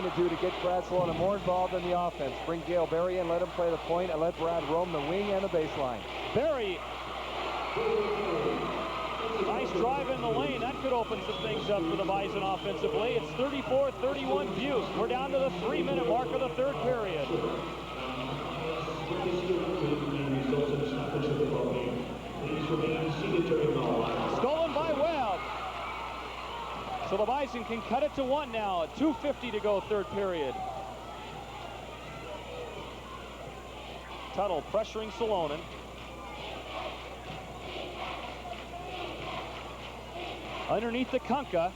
to do to get Brad Sloan more involved in the offense. Bring Gale Berry in, let him play the point, and let Brad roam the wing and the baseline. Berry. Nice drive in the lane. That could open some things up for the Bison offensively. It's 34-31 Butte. We're down to the 3-minute mark of the third period. Stolen by Webb. So the Bison can cut it to 1 now. 2:50 to go, third period. Tuttle pressuring Salonen. Underneath the Kunka.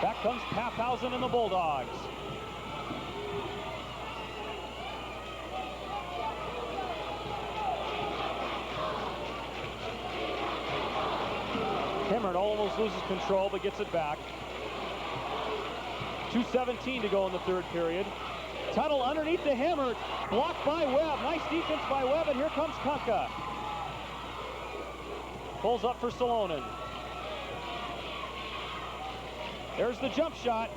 Back comes Paffhausen and the Bulldogs. Hemmert almost loses control, but gets it back. 2:17 to go in the third period. Tuttle underneath the Hemmert. Blocked by Webb. Nice defense by Webb, and here comes Kunka. Pulls up for Salonen. There's the jump shot.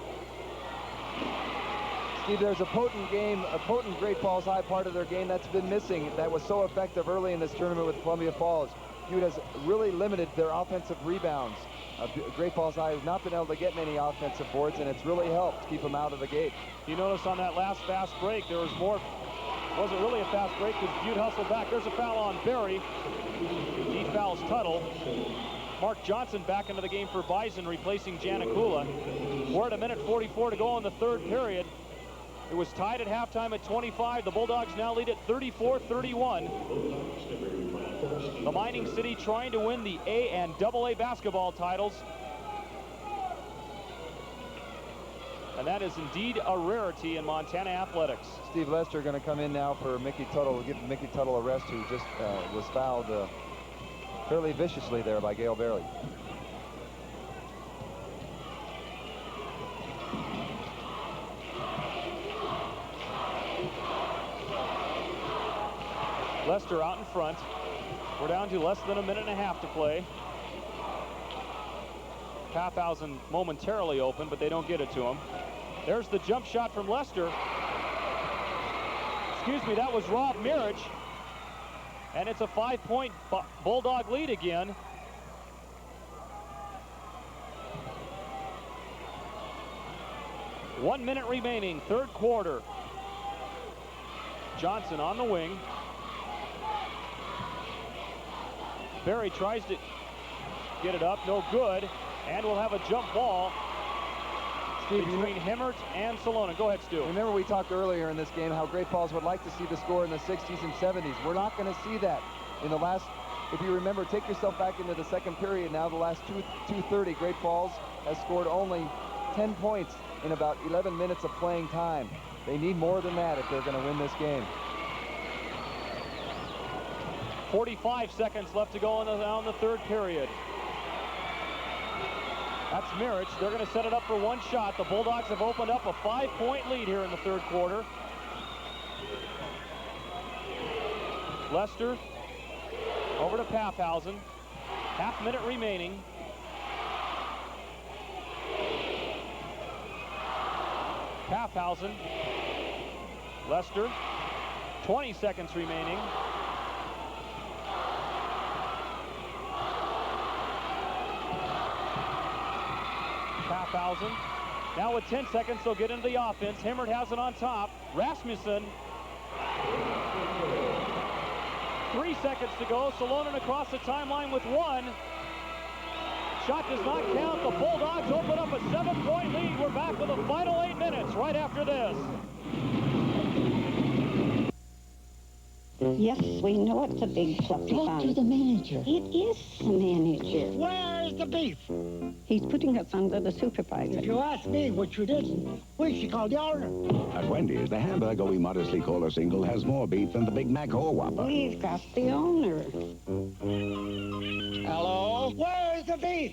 Steve, there's a potent Great Falls High part of their game that's been missing. That was so effective early in this tournament with Columbia Falls. Butte has really limited their offensive rebounds. Great Falls High has not been able to get many offensive boards, and it's really helped keep them out of the gate. You notice on that last fast break, there was more. Wasn't really a fast break because Butte hustled back. There's a foul on Berry. He fouls Tuttle. Mark Johnson back into the game for Bison, replacing Janikula. We're at 1:44 to go in the third period. It was tied at halftime at 25. The Bulldogs now lead at 34-31. The Mining City trying to win the A and AA basketball titles. And that is indeed a rarity in Montana athletics. Steve Lester going to come in now for Mickey Tuttle. We'll give Mickey Tuttle a rest, who just was fouled fairly viciously there by Gale Berry. Lester out in front. We're down to less than a minute and a half to play. Paffhausen momentarily open, but they don't get it to him. There's the jump shot from Lester. Excuse me, that was Rob Mirich. And it's a 5-point Bulldog lead again. One minute remaining, third quarter. Johnson on the wing. Berry tries to get it up, no good, and we'll have a jump ball between Hemmert and Salonen. Go ahead, Stu. Remember we talked earlier in this game how Great Falls would like to see the score in the 60s and 70s. We're not going to see that in the last, if you remember, take yourself back into the second period. Now the last 2:30, Great Falls has scored only 10 points in about 11 minutes of playing time. They need more than that if they're going to win this game. 45 seconds left to go in the third period. That's Mirich. They're going to set it up for one shot. The Bulldogs have opened up a 5-point lead here in the third quarter. Lester over to Paffhausen. Half-minute remaining. Paffhausen. Lester. 20 seconds remaining. Paffhausen. Now with 10 seconds, they'll get into the offense. Hemmert has it on top. Rasmussen. 3 seconds to go. Salonen across the timeline with one. Shot does not count. The Bulldogs open up a 7-point lead. We're back with the final 8 minutes right after this. Yes, we know it's a big fluffy Talk to the manager. It is the manager. Where's the beef? He's putting us under the supervisor. If you ask me, which you didn't, we should call the owner. At Wendy's, the hamburger we modestly call a single has more beef than the Big Mac or Whopper. We've got the owner. Hello? Where's the beef?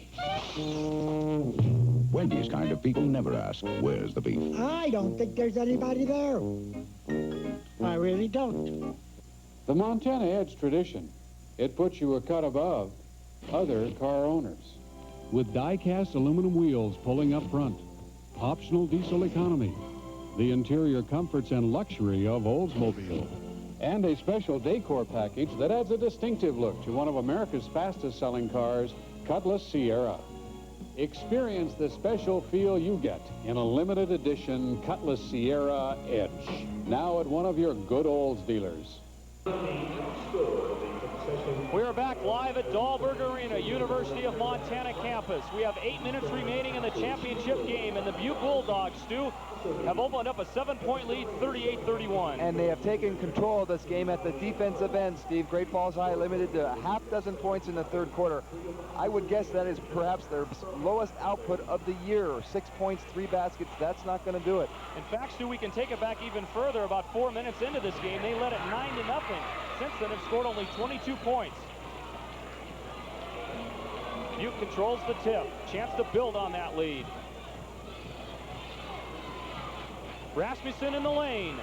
Wendy's kind of people never ask, where's the beef? I don't think there's anybody there. I really don't. The Montana Edge tradition. It puts you a cut above other car owners. With die-cast aluminum wheels pulling up front, optional diesel economy, the interior comforts and luxury of Oldsmobile. And a special decor package that adds a distinctive look to one of America's fastest-selling cars, Cutlass Sierra. Experience the special feel you get in a limited edition Cutlass Sierra Edge. Now at one of your good Olds dealers. We are back live at Dahlberg Arena, University of Montana campus. We have 8 minutes remaining in the championship game, and the Butte Bulldogs, Stu, have opened up a 7-point lead, 38-31. And they have taken control of this game at the defensive end, Steve. Great Falls High limited to a half dozen points in the third quarter. I would guess that is perhaps their lowest output of the year. 6 points, 3 baskets. That's not going to do it. In fact, Stu, we can take it back even further. About 4 minutes into this game, they led it 9-0. Since then, have scored only 22 points. Butte controls the tip. Chance to build on that lead. Rasmussen in the lane.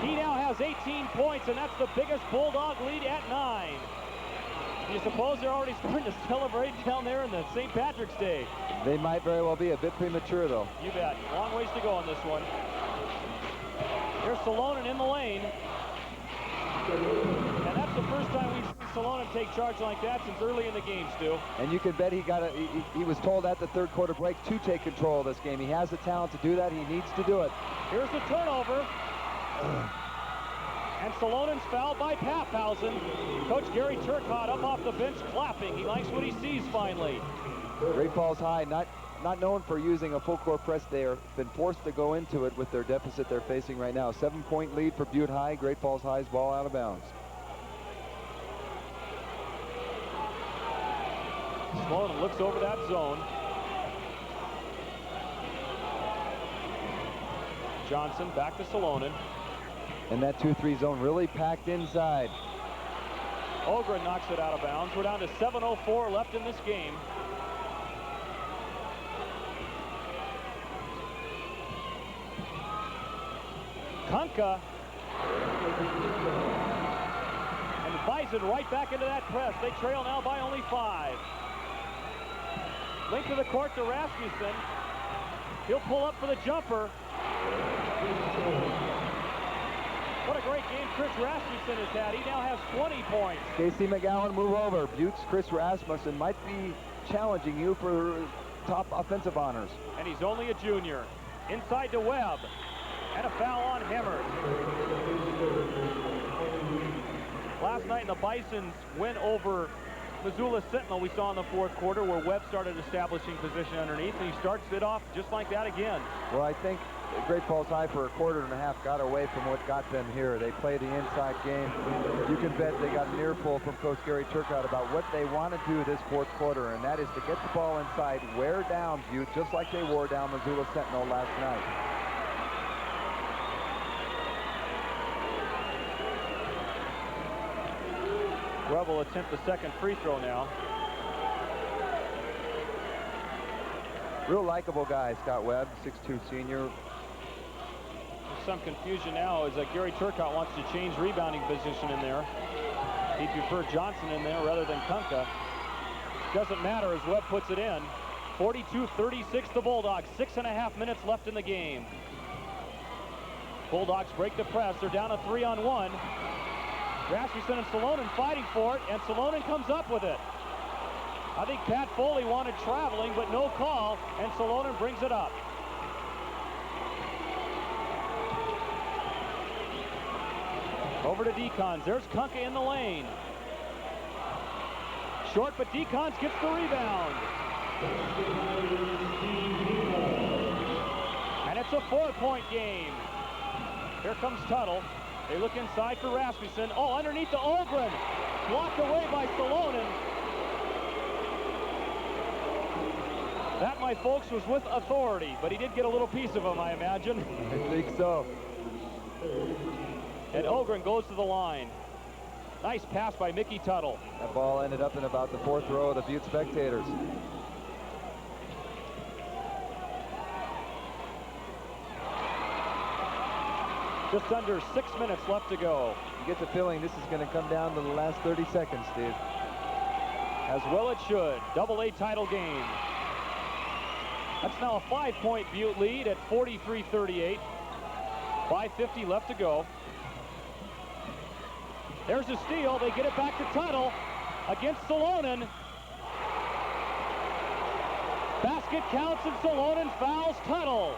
He now has 18 points, and that's the biggest Bulldog lead at 9. Do you suppose they're already starting to celebrate down there in the St. Patrick's Day? They might very well be a bit premature, though. You bet. Long ways to go on this one. Here's Salonen in the lane. And that's the first time we've seen Salonen take charge like that since early in the game, Stu. And you can bet he was told at the third quarter break to take control of this game. He has the talent to do that. He needs to do it. Here's the turnover. And Salonen's fouled by Paffhausen. Coach Gary Turcotte up off the bench clapping. He likes what he sees finally. Great Falls High, not known for using a full court press. They have been forced to go into it with their deficit they're facing right now. 7-point lead for Butte High. Great Falls High's ball out of bounds. Salonen looks over that zone. Johnson back to Salonen. And that 2-3 zone really packed inside. Ogren knocks it out of bounds. We're down to 7:04 left in this game. Kunka. And Bison right back into that press. They trail now by only 5. Link to the court to Rasmussen. He'll pull up for the jumper. What a great game Chris Rasmussen has had. He now has 20 points. Casey McGowan, move over. Butte's Chris Rasmussen might be challenging you for top offensive honors. And he's only a junior. Inside to Webb. And a foul on Hemmert. Last night in the Bison's win over Missoula Sentinel, we saw in the fourth quarter where Webb started establishing position underneath, and he starts it off just like that again. Well, I think Great Falls High for a quarter and a half got away from what got them here. They played the inside game. You can bet they got an earful from Coach Gary Turcotte about what they want to do this fourth quarter, and that is to get the ball inside, wear down Butte, just like they wore down Missoula Sentinel last night. Webb will attempt the second free throw now. Real likable guy, Scott Webb, 6'2" senior. There's some confusion now as Gary Turcotte wants to change rebounding position in there. He'd prefer Johnson in there rather than Kunka. Doesn't matter as Webb puts it in. 42-36 the Bulldogs. 6.5 minutes left in the game. Bulldogs break the press. They're down a 3-on-1. Rasmussen and Salonen fighting for it, and Salonen comes up with it. I think Pat Foley wanted traveling, but no call, and Salonen brings it up. Over to Decons. There's Kunka in the lane. Short, but Decons gets the rebound. And it's a 4-point game. Here comes Tuttle. They look inside for Rasmussen. Oh, underneath to Ogren. Blocked away by Salonen. That, my folks, was with authority, but he did get a little piece of him, I imagine. I think so. And Ogren goes to the line. Nice pass by Mickey Tuttle. That ball ended up in about the fourth row of the Butte spectators. Just under 6 minutes left to go. You get the feeling this is going to come down to the last 30 seconds, Steve. As well it should. Double-A title game. That's now a 5-point Butte lead at 43-38. 5:50 left to go. There's a steal. They get it back to Tuttle against Salonen. Basket counts and Salonen fouls Tuttle.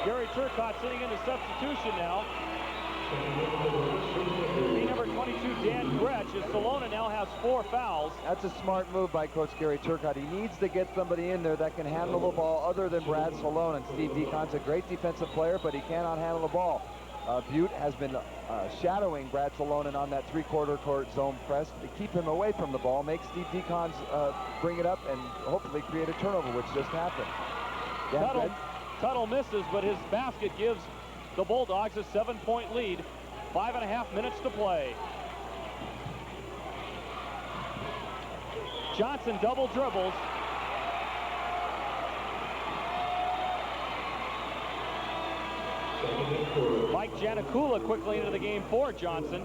Gary Turcotte sitting into substitution now. The number 22, Dan Gretsch, as Salonen now has 4 fouls. That's a smart move by Coach Gary Turcotte. He needs to get somebody in there that can handle the ball other than Brad Salonen. Steve Deacon's a great defensive player, but he cannot handle the ball. Butte has been shadowing Brad Salonen on that 3/4 court zone press to keep him away from the ball, make Steve Deacon's bring it up and hopefully create a turnover, which just happened. Tuttle misses, but his basket gives the Bulldogs a 7-point lead. 5.5 minutes to play. Johnson double dribbles. Mike Janikula quickly into the game for Johnson.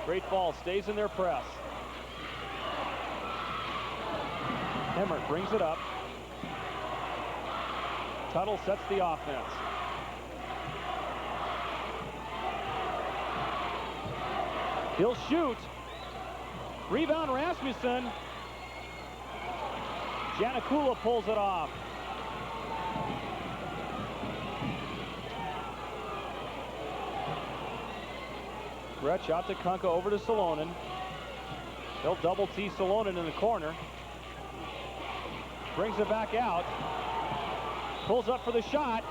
Great Falls stays in their press. Hemmert brings it up. Tuttle sets the offense. He'll shoot. Rebound Rasmussen. Janikula pulls it off. Gretsch out to Kunka, over to Salonen. They'll double T Salonen in the corner. Brings it back out. Pulls up for the shot.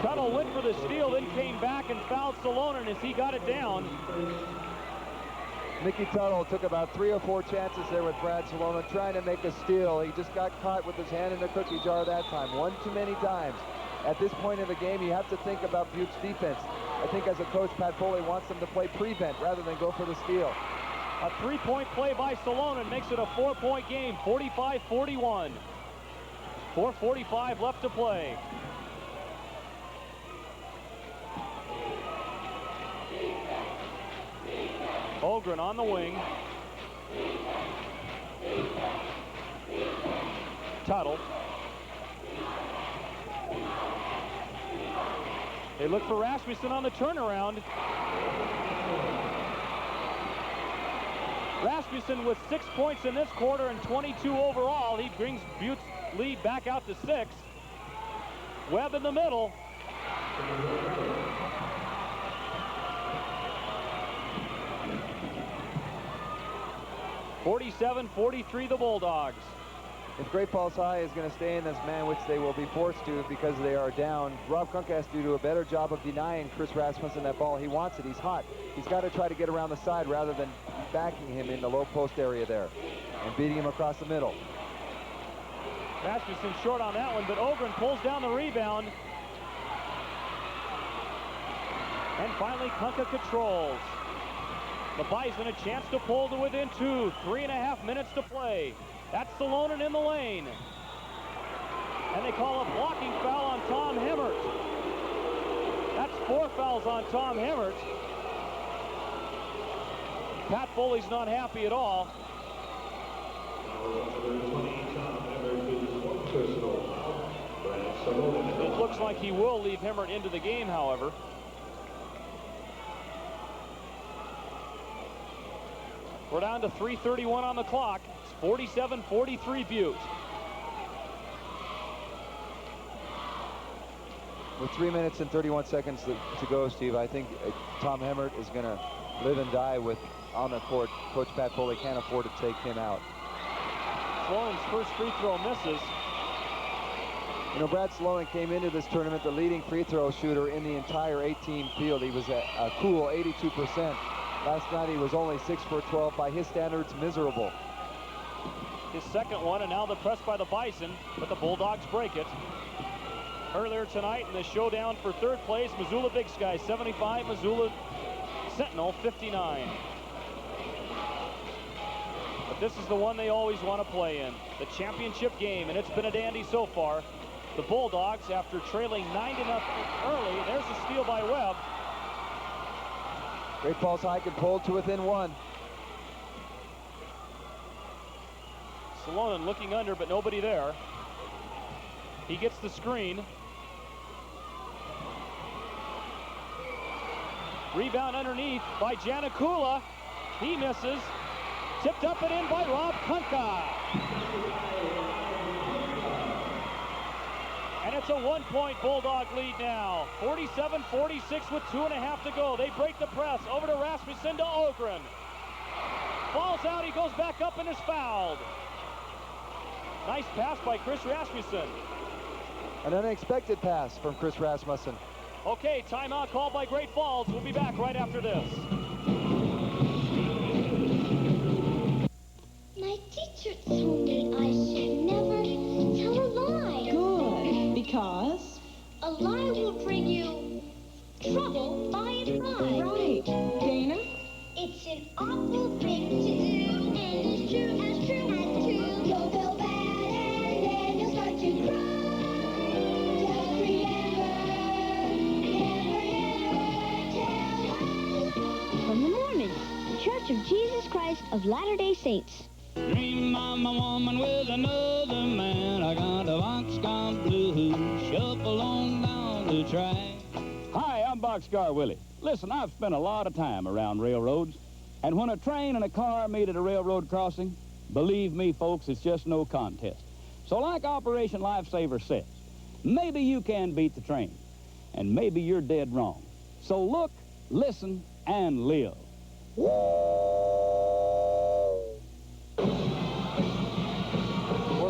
Tuttle went for the steal, then came back and fouled Salonen as he got it down. Mickey Tuttle took about 3 or 4 chances there with Brad Salonen trying to make a steal. He just got caught with his hand in the cookie jar that time. One too many times. At this point in the game, you have to think about Butte's defense. I think as a coach, Pat Foley wants them to play prevent rather than go for the steal. A 3-point play by Salonen makes it a 4-point game, 45-41. 4:45 left to play. Ogren on the wing. Tuttle. They look for Rasmussen on the turnaround. Rasmussen with 6 points in this quarter and 22 overall. He brings Butte's lead back out to 6. Webb in the middle. (47-43) the Bulldogs. If Great Falls High is going to stay in this man, which they will be forced to because they are down, Rob Kunka has to do a better job of denying Chris Rasmussen that ball. He wants it. He's hot. He's got to try to get around the side rather than backing him in the low post area there and beating him across the middle. Rasmussen short on that one, but Ogren pulls down the rebound. And finally, Kunka controls. The Bison a chance to pull to within 2. 3.5 minutes to play. That's Salonen in the lane. And they call a blocking foul on Tom Hemmert. That's 4 fouls on Tom Hemmert. Pat Foley's not happy at all. It looks like he will leave Hemmert into the game, however. We're down to 3:31 on the clock. It's 47-43 Butte. With 3 minutes and 31 seconds to go, Steve, I think Tom Hemmert is going to live and die with on the court. Coach Pat Foley can't afford to take him out. Salonen's first free throw misses. You know, Brad Salonen came into this tournament the leading free throw shooter in the entire 18 field. He was a cool 82%. Last night he was only 6 for 12. By his standards, miserable. His second one, and now the press by the Bison, but the Bulldogs break it. earlier tonight in the showdown for third place. Missoula Big Sky 75, Missoula Sentinel 59. But this is the one they always want to play in, the championship game, and it's been a dandy so far. The Bulldogs, after trailing 9-0 early, there's a steal by Webb. Great Falls High can pull to within 1. Salonen looking under, but nobody there. He gets the screen. Rebound underneath by Janikula. He misses. Tipped up and in by Rob Kunka. And it's a 1-point Bulldog lead now. 47-46 with 2.5 to go. They break the press. Over to Rasmussen to Ogren. Falls out. He goes back up and is fouled. Nice pass by Chris Rasmussen. An unexpected pass from Chris Rasmussen. Okay, timeout called by Great Falls. We'll be back right after this. My teacher told me I should never tell a lie. Good, because? A lie will bring you trouble by and by. Right. Dana? It's an awful thing to do, and it's true as true as true. You'll feel bad and then you'll start to cry. Just remember, from the Mormons, the Church of Jesus Christ of Latter-day Saints. Dream I'm a woman with another man. I got a boxcar blues, shuffle on down the track. Hi, I'm Boxcar Willie. Listen, I've spent a lot of time around railroads, and when a train and a car meet at a railroad crossing, believe me, folks, it's just no contest. So like Operation Lifesaver says, maybe you can beat the train, and maybe you're dead wrong. So look, listen, and live. We're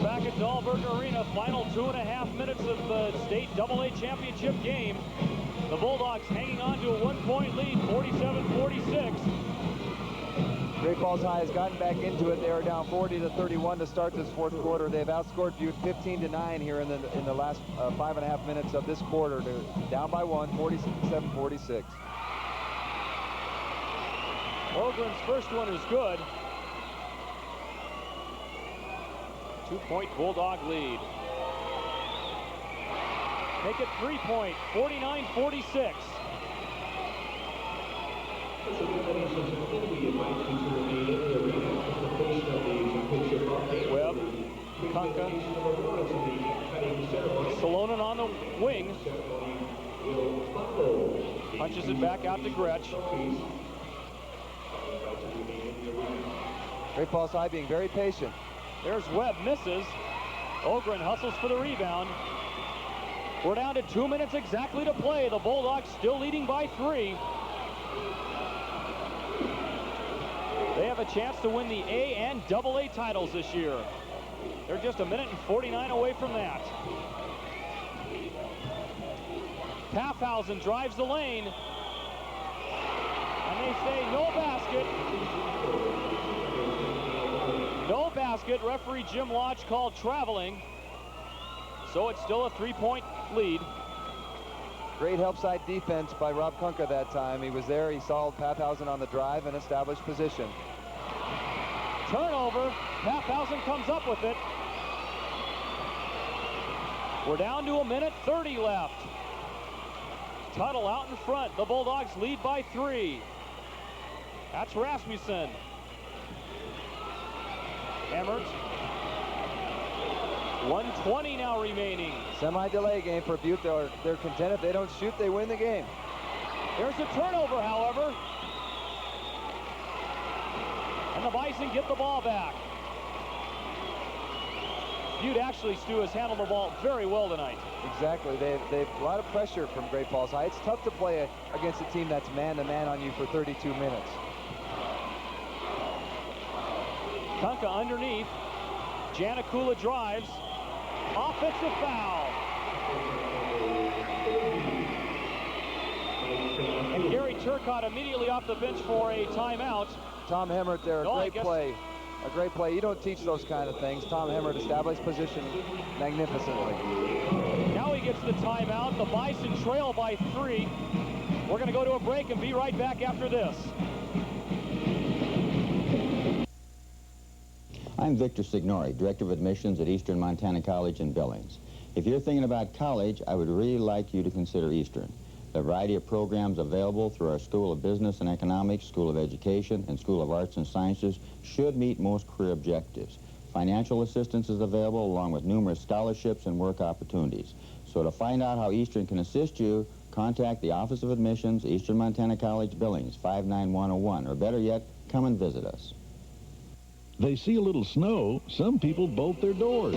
back at Dahlberg Arena. Final 2.5 minutes of the state AA championship game. The Bulldogs hanging on to a 1-point lead, 47-46. Great Falls High has gotten back into it. They are down 40-31 to start this fourth quarter. They've outscored Butte 15-9 here in the last 5.5 minutes of this quarter. They're down by 1, 47-46. Ogren's first one is good. 2-point Bulldog lead. Make it 3-point, 49-46. Webb, Kunka, Salonen on the wing. Punches it back out to Gretsch. Great Falls High being very patient. There's Webb, misses. Ogren hustles for the rebound. We're down to 2 minutes exactly to play. The Bulldogs still leading by 3. They have a chance to win the A and AA titles this year. They're just 1:49 away from that. Paffhausen drives the lane. And they say no basket. No basket. Referee Jim Lodge called traveling. So it's still a 3-point lead. Great help side defense by Rob Kunka that time. He was there. He saw Paffhausen on the drive and established position. Turnover. Paffhausen comes up with it. We're down to 1:30 left. Tuttle out in front. The Bulldogs lead by 3. That's Rasmussen. Emmert. 1:20 now remaining. Semi-delay game for Butte. They're content. If they don't shoot, they win the game. There's a turnover, however. And the Bison get the ball back. Butte actually, Stu, has handled the ball very well tonight. Exactly. They've a lot of pressure from Great Falls High. It's tough to play against a team that's man-to-man on you for 32 minutes. Kunka underneath. Janikula drives. Offensive foul. And Gary Turcotte immediately off the bench for a timeout. Tom Hemmert there, great play. A great play. You don't teach those kind of things. Tom Hemmert established position magnificently. Now he gets the timeout. The Bison trail by 3. We're going to go to a break and be right back after this. I'm Victor Signori, Director of Admissions at Eastern Montana College in Billings. If you're thinking about college, I would really like you to consider Eastern. The variety of programs available through our School of Business and Economics, School of Education, and School of Arts and Sciences should meet most career objectives. Financial assistance is available along with numerous scholarships and work opportunities. So to find out how Eastern can assist you, contact the Office of Admissions, Eastern Montana College, Billings, 59101, or better yet, come and visit us. They see a little snow, some people bolt their doors.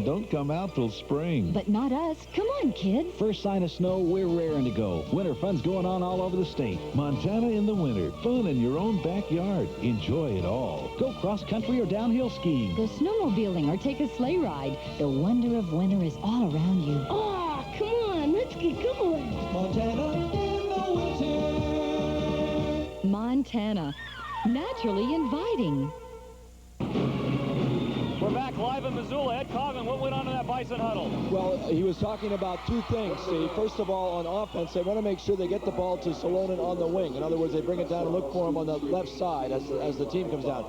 Don't come out till spring. But not us. Come on, kids. First sign of snow, we're raring to go. Winter fun's going on all over the state. Montana in the winter. Fun in your own backyard. Enjoy it all. Go cross-country or downhill skiing. Go snowmobiling or take a sleigh ride. The wonder of winter is all around you. Oh, come on, let's get going. Montana in the winter. Montana. Naturally inviting. We're back live in Missoula. Ed Coughlin, what went on in that Bison huddle? Well, he was talking about two things, Steve. First of all, on offense, they want to make sure they get the ball to Salonen on the wing. In other words, they bring it down and look for him on the left side as the team comes down.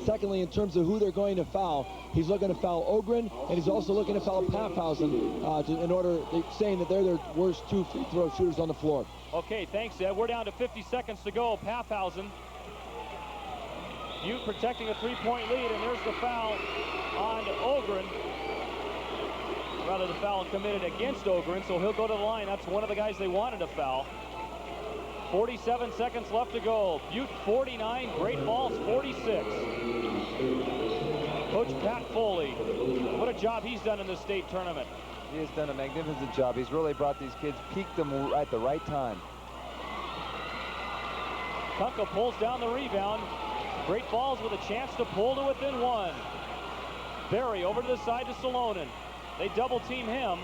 Secondly, in terms of who they're going to foul, he's looking to foul Ogren, and he's also looking to foul Paffhausen saying that they're their worst 2 free throw shooters on the floor. Okay, thanks, Ed. We're down to 50 seconds to go. Paffhausen. Butte protecting a 3-point lead, and there's the foul on Ogren. Rather, the foul committed against Ogren, so he'll go to the line. That's one of the guys they wanted to foul. 47 seconds left to go. Butte 49, Great Falls 46. Coach Pat Foley, what a job he's done in the state tournament. He has done a magnificent job. He's really brought these kids, peaked them at the right time. Kunka pulls down the rebound. Great Falls with a chance to pull to within 1. Berry over to the side to Salonen. They double team him.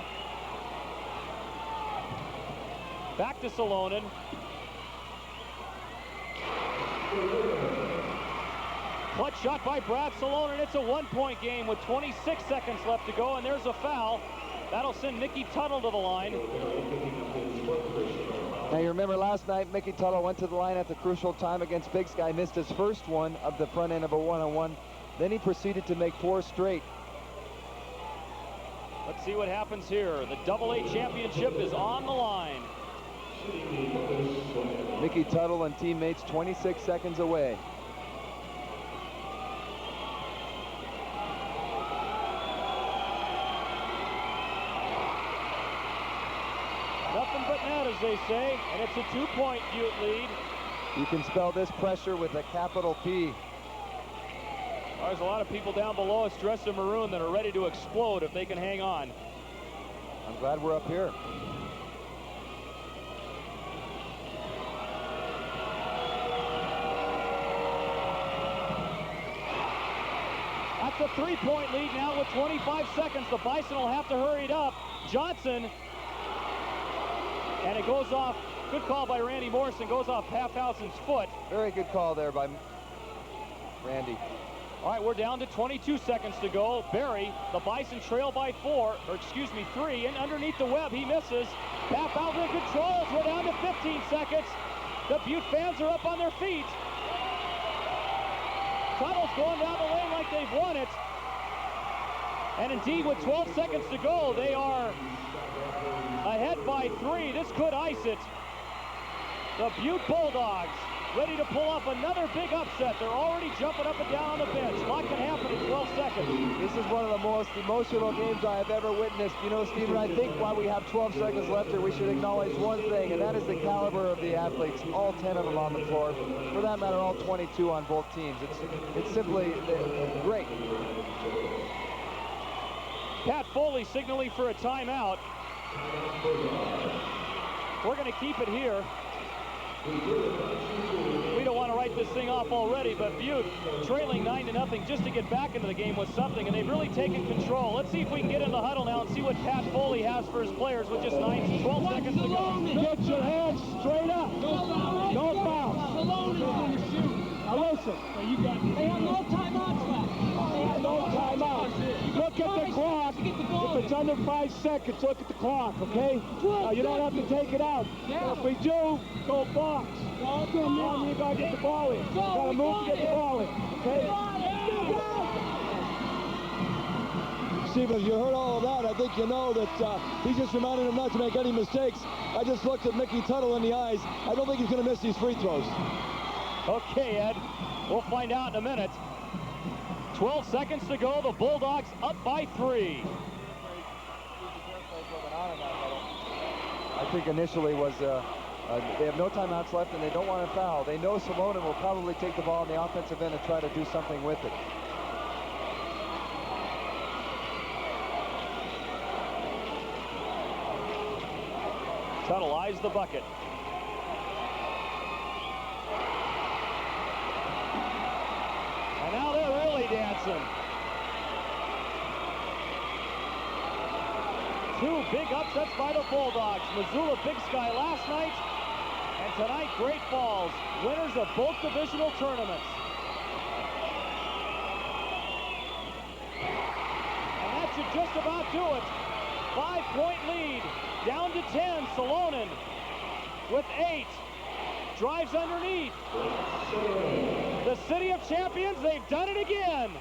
Back to Salonen. Clutch shot by Brad Salonen. It's a 1-point game with 26 seconds left to go, and there's a foul. That'll send Mickey Tuttle to the line. Now, you remember last night, Mickey Tuttle went to the line at the crucial time against Big Sky, missed his first one of the front end of a one-on-one. Then he proceeded to make 4 straight. Let's see what happens here. The AA championship is on the line. Mickey Tuttle and teammates 26 seconds away. Nothing but net, as they say, and it's a 2-point Butte lead. You can spell this pressure with a capital P. There's a lot of people down below us dressed in maroon that are ready to explode if they can hang on. I'm glad we're up here. That's a 3-point lead now with 25 seconds. The Bison will have to hurry it up. Johnson. And it goes off, good call by Randy Morrison, goes off Paffhausen's foot. Very good call there by Randy. All right, we're down to 22 seconds to go. Berry, the Bison trail by 3, and underneath the web, he misses. Paffhausen controls, we're down to 15 seconds. The Butte fans are up on their feet. Tuttle's going down the lane like they've won it. And indeed, with 12 seconds to go, they are ahead by 3. This could ice it. The Butte Bulldogs ready to pull off another big upset. They're already jumping up and down on the bench. A lot can happen in 12 seconds. This is one of the most emotional games I have ever witnessed. You know, Stephen, I think while we have 12 seconds left here, we should acknowledge one thing, and that is the caliber of the athletes, all 10 of them on the floor. For that matter, all 22 on both teams. It's simply great. Pat Foley signaling for a timeout. We're going to keep it here. We don't want to write this thing off already, but Butte trailing 9-0 just to get back into the game was something, and they've really taken control. Let's see if we can get in the huddle now and see what Pat Foley has for his players with just 12 seconds to go. Get your heads straight up. No foul. Now listen. They have no timeouts left. They have No timeouts. Look at the clock. If it's under 5 seconds, look at the clock, okay? Now, you don't have to take it out. If we do, go box. Now you gotta get the ball in. You gotta move to get the ball in, okay? Steve, if you heard all of that, I think you know that he just reminded him not to make any mistakes. I just looked at Mickey Tuttle in the eyes. I don't think he's going to miss these free throws. Okay, Ed. We'll find out in a minute. 12 seconds to go. The Bulldogs up by 3. I think initially was they have no timeouts left and they don't want to foul. They know Salonen will probably take the ball in the offensive end and try to do something with it. Tuttle eyes the bucket. And now they're really dancing. 2 big upsets by the Bulldogs. Missoula Big Sky last night, and tonight Great Falls, winners of both divisional tournaments. And that should just about do it. 5-point lead, down to 10. Salonen with 8. Drives underneath. The City of Champions, they've done it again.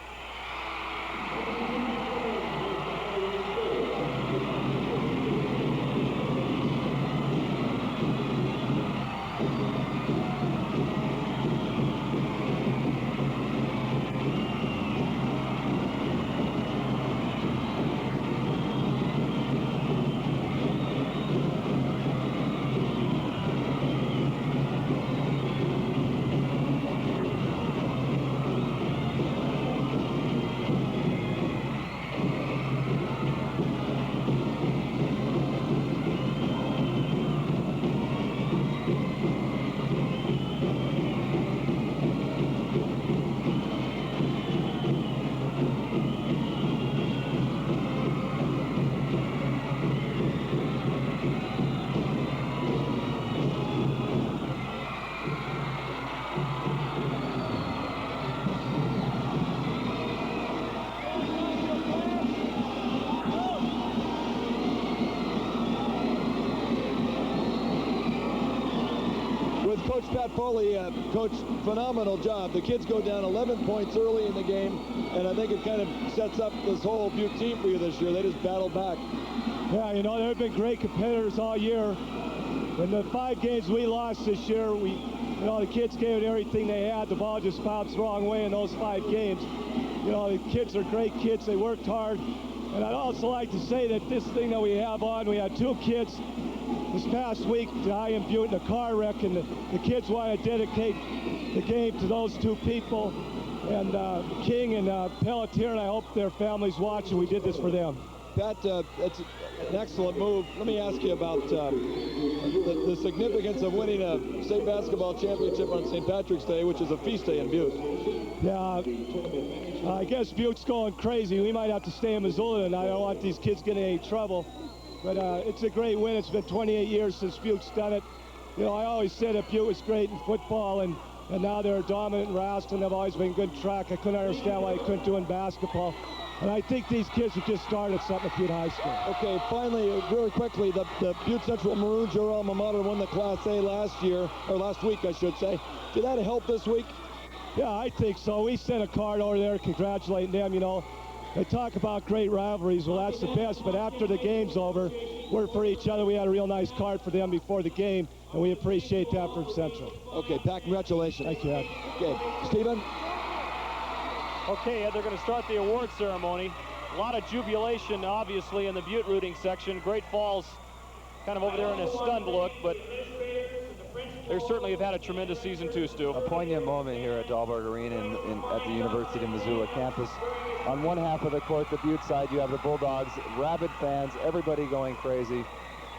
Coach Pat Foley, coach, phenomenal job. The kids go down 11 points early in the game, and I think it kind of sets up this whole Butte team for you this year. They just battled back. Yeah, you know, they've been great competitors all year. In the 5 games we lost this year, you know, the kids gave it everything they had. The ball just bounced the wrong way in those 5 games. You know, the kids are great kids. They worked hard. And I'd also like to say that this thing that we have on, we had 2 kids this past week die in Butte in a car wreck, and the kids want to dedicate the game to those 2 people. And King and Pelletier, and I hope their families watch, and we did this for them. Pat, that's an excellent move. Let me ask you about the significance of winning a state basketball championship on St. Patrick's Day, which is a feast day in Butte. Yeah, I guess Butte's going crazy. We might have to stay in Missoula, and I don't want these kids getting in any trouble. But it's a great win. It's been 28 years since Butte's done it. You know, I always said that Butte was great in football, and now they're dominant in wrestling. They've always been good track. I couldn't understand why they couldn't do in basketball. And I think these kids have just started something at Butte High School. Okay, finally, really quickly, the Butte Central Maroons, your alma mater, won the Class A last year, or last week, I should say. Did that help this week? Yeah, I think so. We sent a card over there congratulating them, you know. They talk about great rivalries. Well, that's the best, but after the game's over, we're for each other. We had a real nice card for them before the game, and we appreciate that from Central. Okay, Pat, congratulations. Thank you, Ed. Okay, Stephen? Okay, Ed, they're going to start the award ceremony. A lot of jubilation, obviously, in the Butte rooting section. Great Falls kind of over there in a stunned look, but they certainly have had a tremendous season too, Stu. A poignant moment here at Dahlberg Arena at the University of Missoula campus. On one half of the court, the Butte side, you have the Bulldogs, rabid fans, everybody going crazy.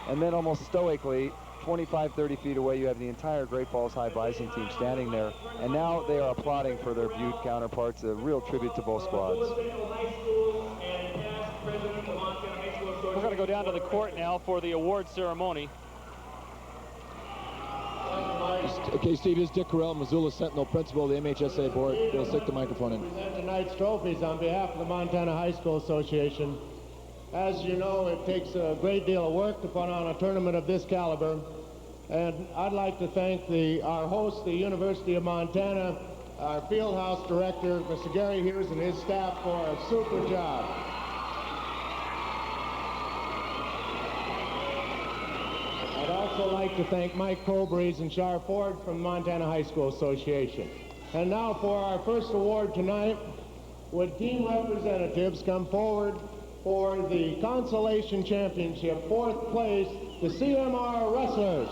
And then almost stoically, 25, 30 feet away, you have the entire Great Falls High Bison team standing there. And now they are applauding for their Butte counterparts, a real tribute to both squads. We're going to go down to the court now for the award ceremony. Okay, Steve, this is Dick Carell, Missoula Sentinel, principal of the MHSA board. We'll stick the microphone in. Present tonight's trophies on behalf of the Montana High School Association. As you know, it takes a great deal of work to put on a tournament of this caliber. And I'd like to thank our host, the University of Montana, our field house director, Mr. Gary Hughes, and his staff for a super job. I'd also like to thank Mike Cobreeze and Shar Ford from the Montana High School Association. And now for our first award tonight, would team representatives come forward for the consolation championship, 4th place, the CMR Wrestlers.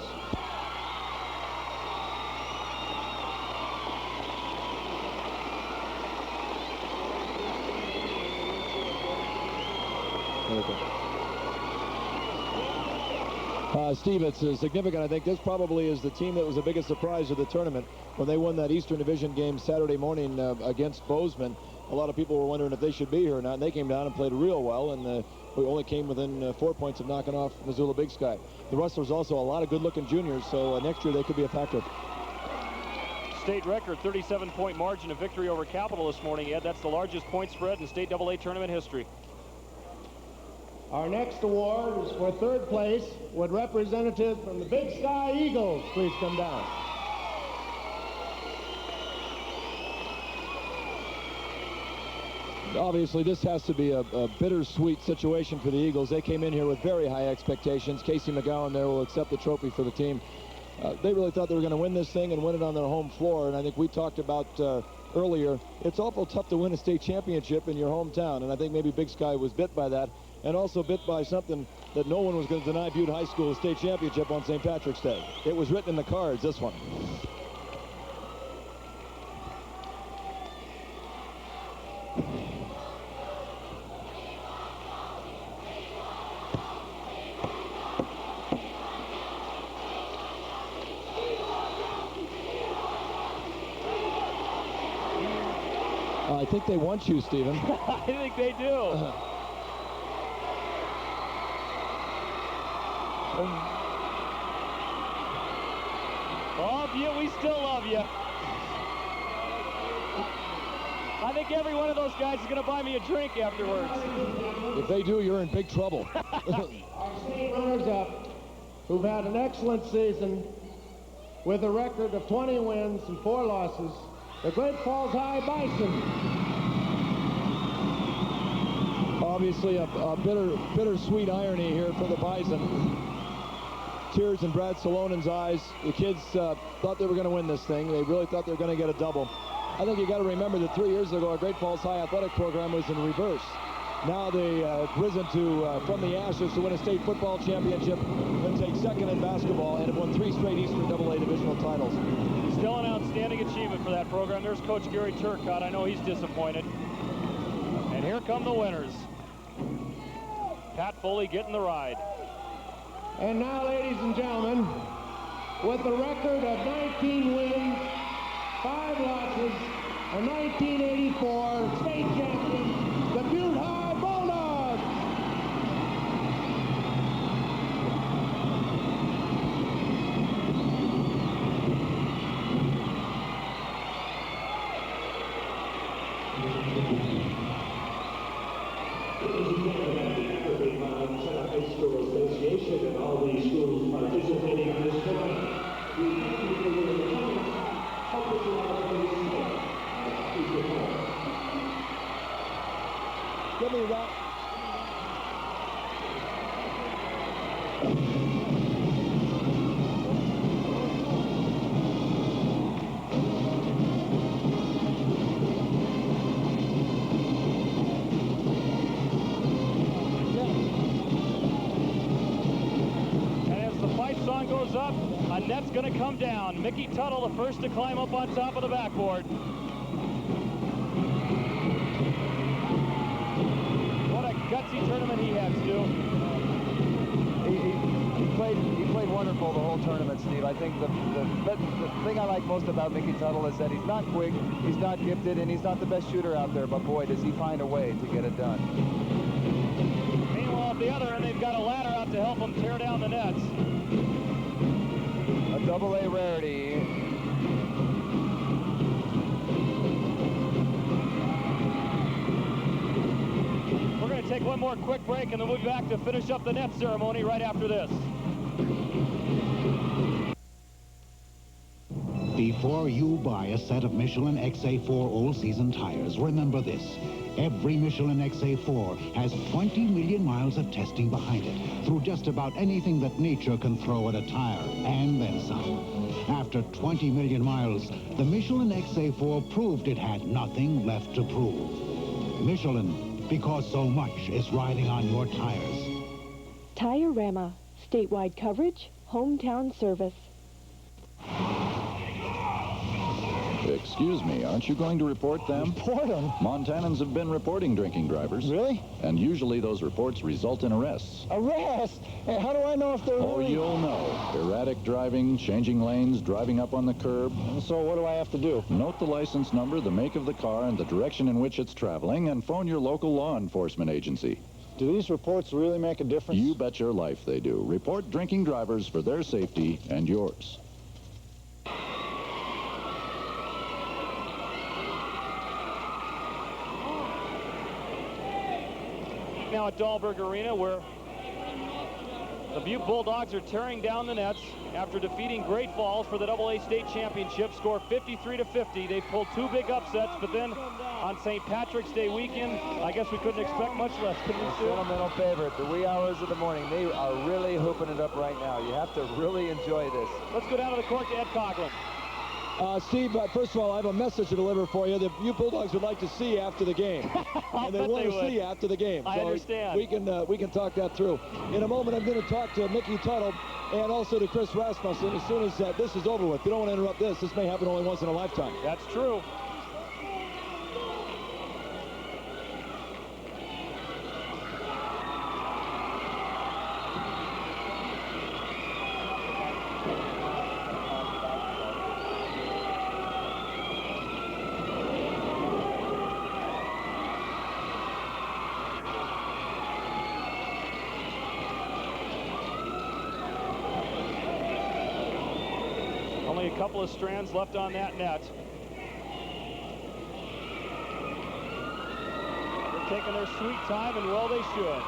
Steve, it's significant. I think this probably is the team that was the biggest surprise of the tournament when they won that Eastern Division game Saturday morning against Bozeman. A lot of people were wondering if they should be here or not, and they came down and played real well, and we only came within 4 points of knocking off Missoula Big Sky. The Rustlers also a lot of good-looking juniors, so next year they could be a factor. State record, 37-point margin of victory over Capital this morning, Ed. That's the largest point spread in state AA tournament history. Our next award is for 3rd place. Would representatives from the Big Sky Eagles please come down? Obviously, this has to be a bittersweet situation for the Eagles. They came in here with very high expectations. Casey McGowan there will accept the trophy for the team. They really thought they were going to win this thing and win it on their home floor, and I think we talked about earlier, it's awful tough to win a state championship in your hometown, and I think maybe Big Sky was bit by that, and also bit by something that no one was going to deny Butte High School a state championship on St. Patrick's Day. It was written in the cards, this one. I think they want you, Stephen. I think they do. Love you, we still love you. I think every one of those guys is going to buy me a drink afterwards. If they do, you're in big trouble. Our state runners-up, who've had an excellent season with a record of 20 wins and 4 losses, the Great Falls High Bison. Obviously a bittersweet irony here for the Bison. Tears in Brad Salonen's eyes. The kids thought they were going to win this thing. They really thought they were going to get a double. I think you got to remember that 3 years ago, our Great Falls High athletic program was in reverse. Now they have risen to from the ashes to win a state football championship and take second in basketball and have won 3 straight Eastern AA divisional titles. Still an outstanding achievement for that program. There's Coach Gary Turcotte. I know he's disappointed. And here come the winners. Pat Foley getting the ride. And now, ladies and gentlemen, with a record of 19 wins, 5 losses, a 1984 state champion, the Butte High Bulldogs. Montana High School Association and all the schools participating in this tournament. We thank you for your attendance. Help us along the way. Give me that. Goes up, a net's going to come down. Mickey Tuttle, the first to climb up on top of the backboard. What a gutsy tournament he had, Stu. He played wonderful the whole tournament, Steve. I think the thing I like most about Mickey Tuttle is that he's not quick, he's not gifted, and he's not the best shooter out there, but boy, does he find a way to get it done. Meanwhile, at the other end, they've got a ladder out to help them tear down the nets. A AA rarity. We're going to take one more quick break, and then we'll be back to finish up the net ceremony right after this. Before you buy a set of Michelin XA4 all-season tires, remember this. Every Michelin XA4 has 20 million miles of testing behind it through just about anything that nature can throw at a tire, and then some. After 20 million miles, the Michelin XA4 proved it had nothing left to prove. Michelin, because so much is riding on your tires. Tire-Rama. Statewide coverage, hometown service. Excuse me, aren't you going to report them? Report them? Montanans have been reporting drinking drivers. Really? And usually those reports result in arrests. Arrest? Hey, how do I know if they're Oh, really... you'll know. Erratic driving, changing lanes, driving up on the curb. So what do I have to do? Note the license number, the make of the car, and the direction in which it's traveling, and phone your local law enforcement agency. Do these reports really make a difference? You bet your life they do. Report drinking drivers for their safety and yours. Now at Dahlberg Arena, where the Butte Bulldogs are tearing down the nets after defeating Great Falls for the AA state championship, score 53-50. They pulled two big upsets, but then on St. Patrick's Day weekend, I guess we couldn't expect much less, could we, Stu? Sentimental favorite, the wee hours of the morning. They are really hooping it up right now. You have to really enjoy this. Let's go down to the court to Ed Coughlin. Steve, first of all, I have a message to deliver for you that you Bulldogs would like to see after the game. And they want to see you after the game. I understand. We can talk that through. In a moment, I'm going to talk to Mickey Tuttle and also to Chris Rasmussen as soon as this is over with. You don't want to interrupt this. This may happen only once in a lifetime. That's true. Only a couple of strands left on that net. They're taking their sweet time, and well, they should.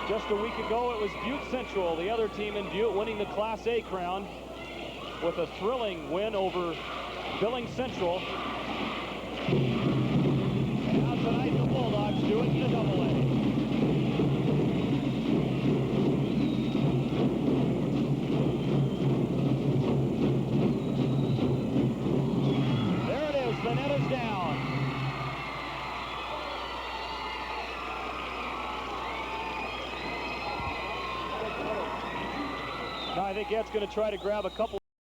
Just a week ago, it was Butte Central, the other team in Butte, winning the Class A crown with a thrilling win over Billings Central. And now tonight, the Bulldogs do it in the AA. There it is, the net is down. Now I think Ed's going to try to grab a couple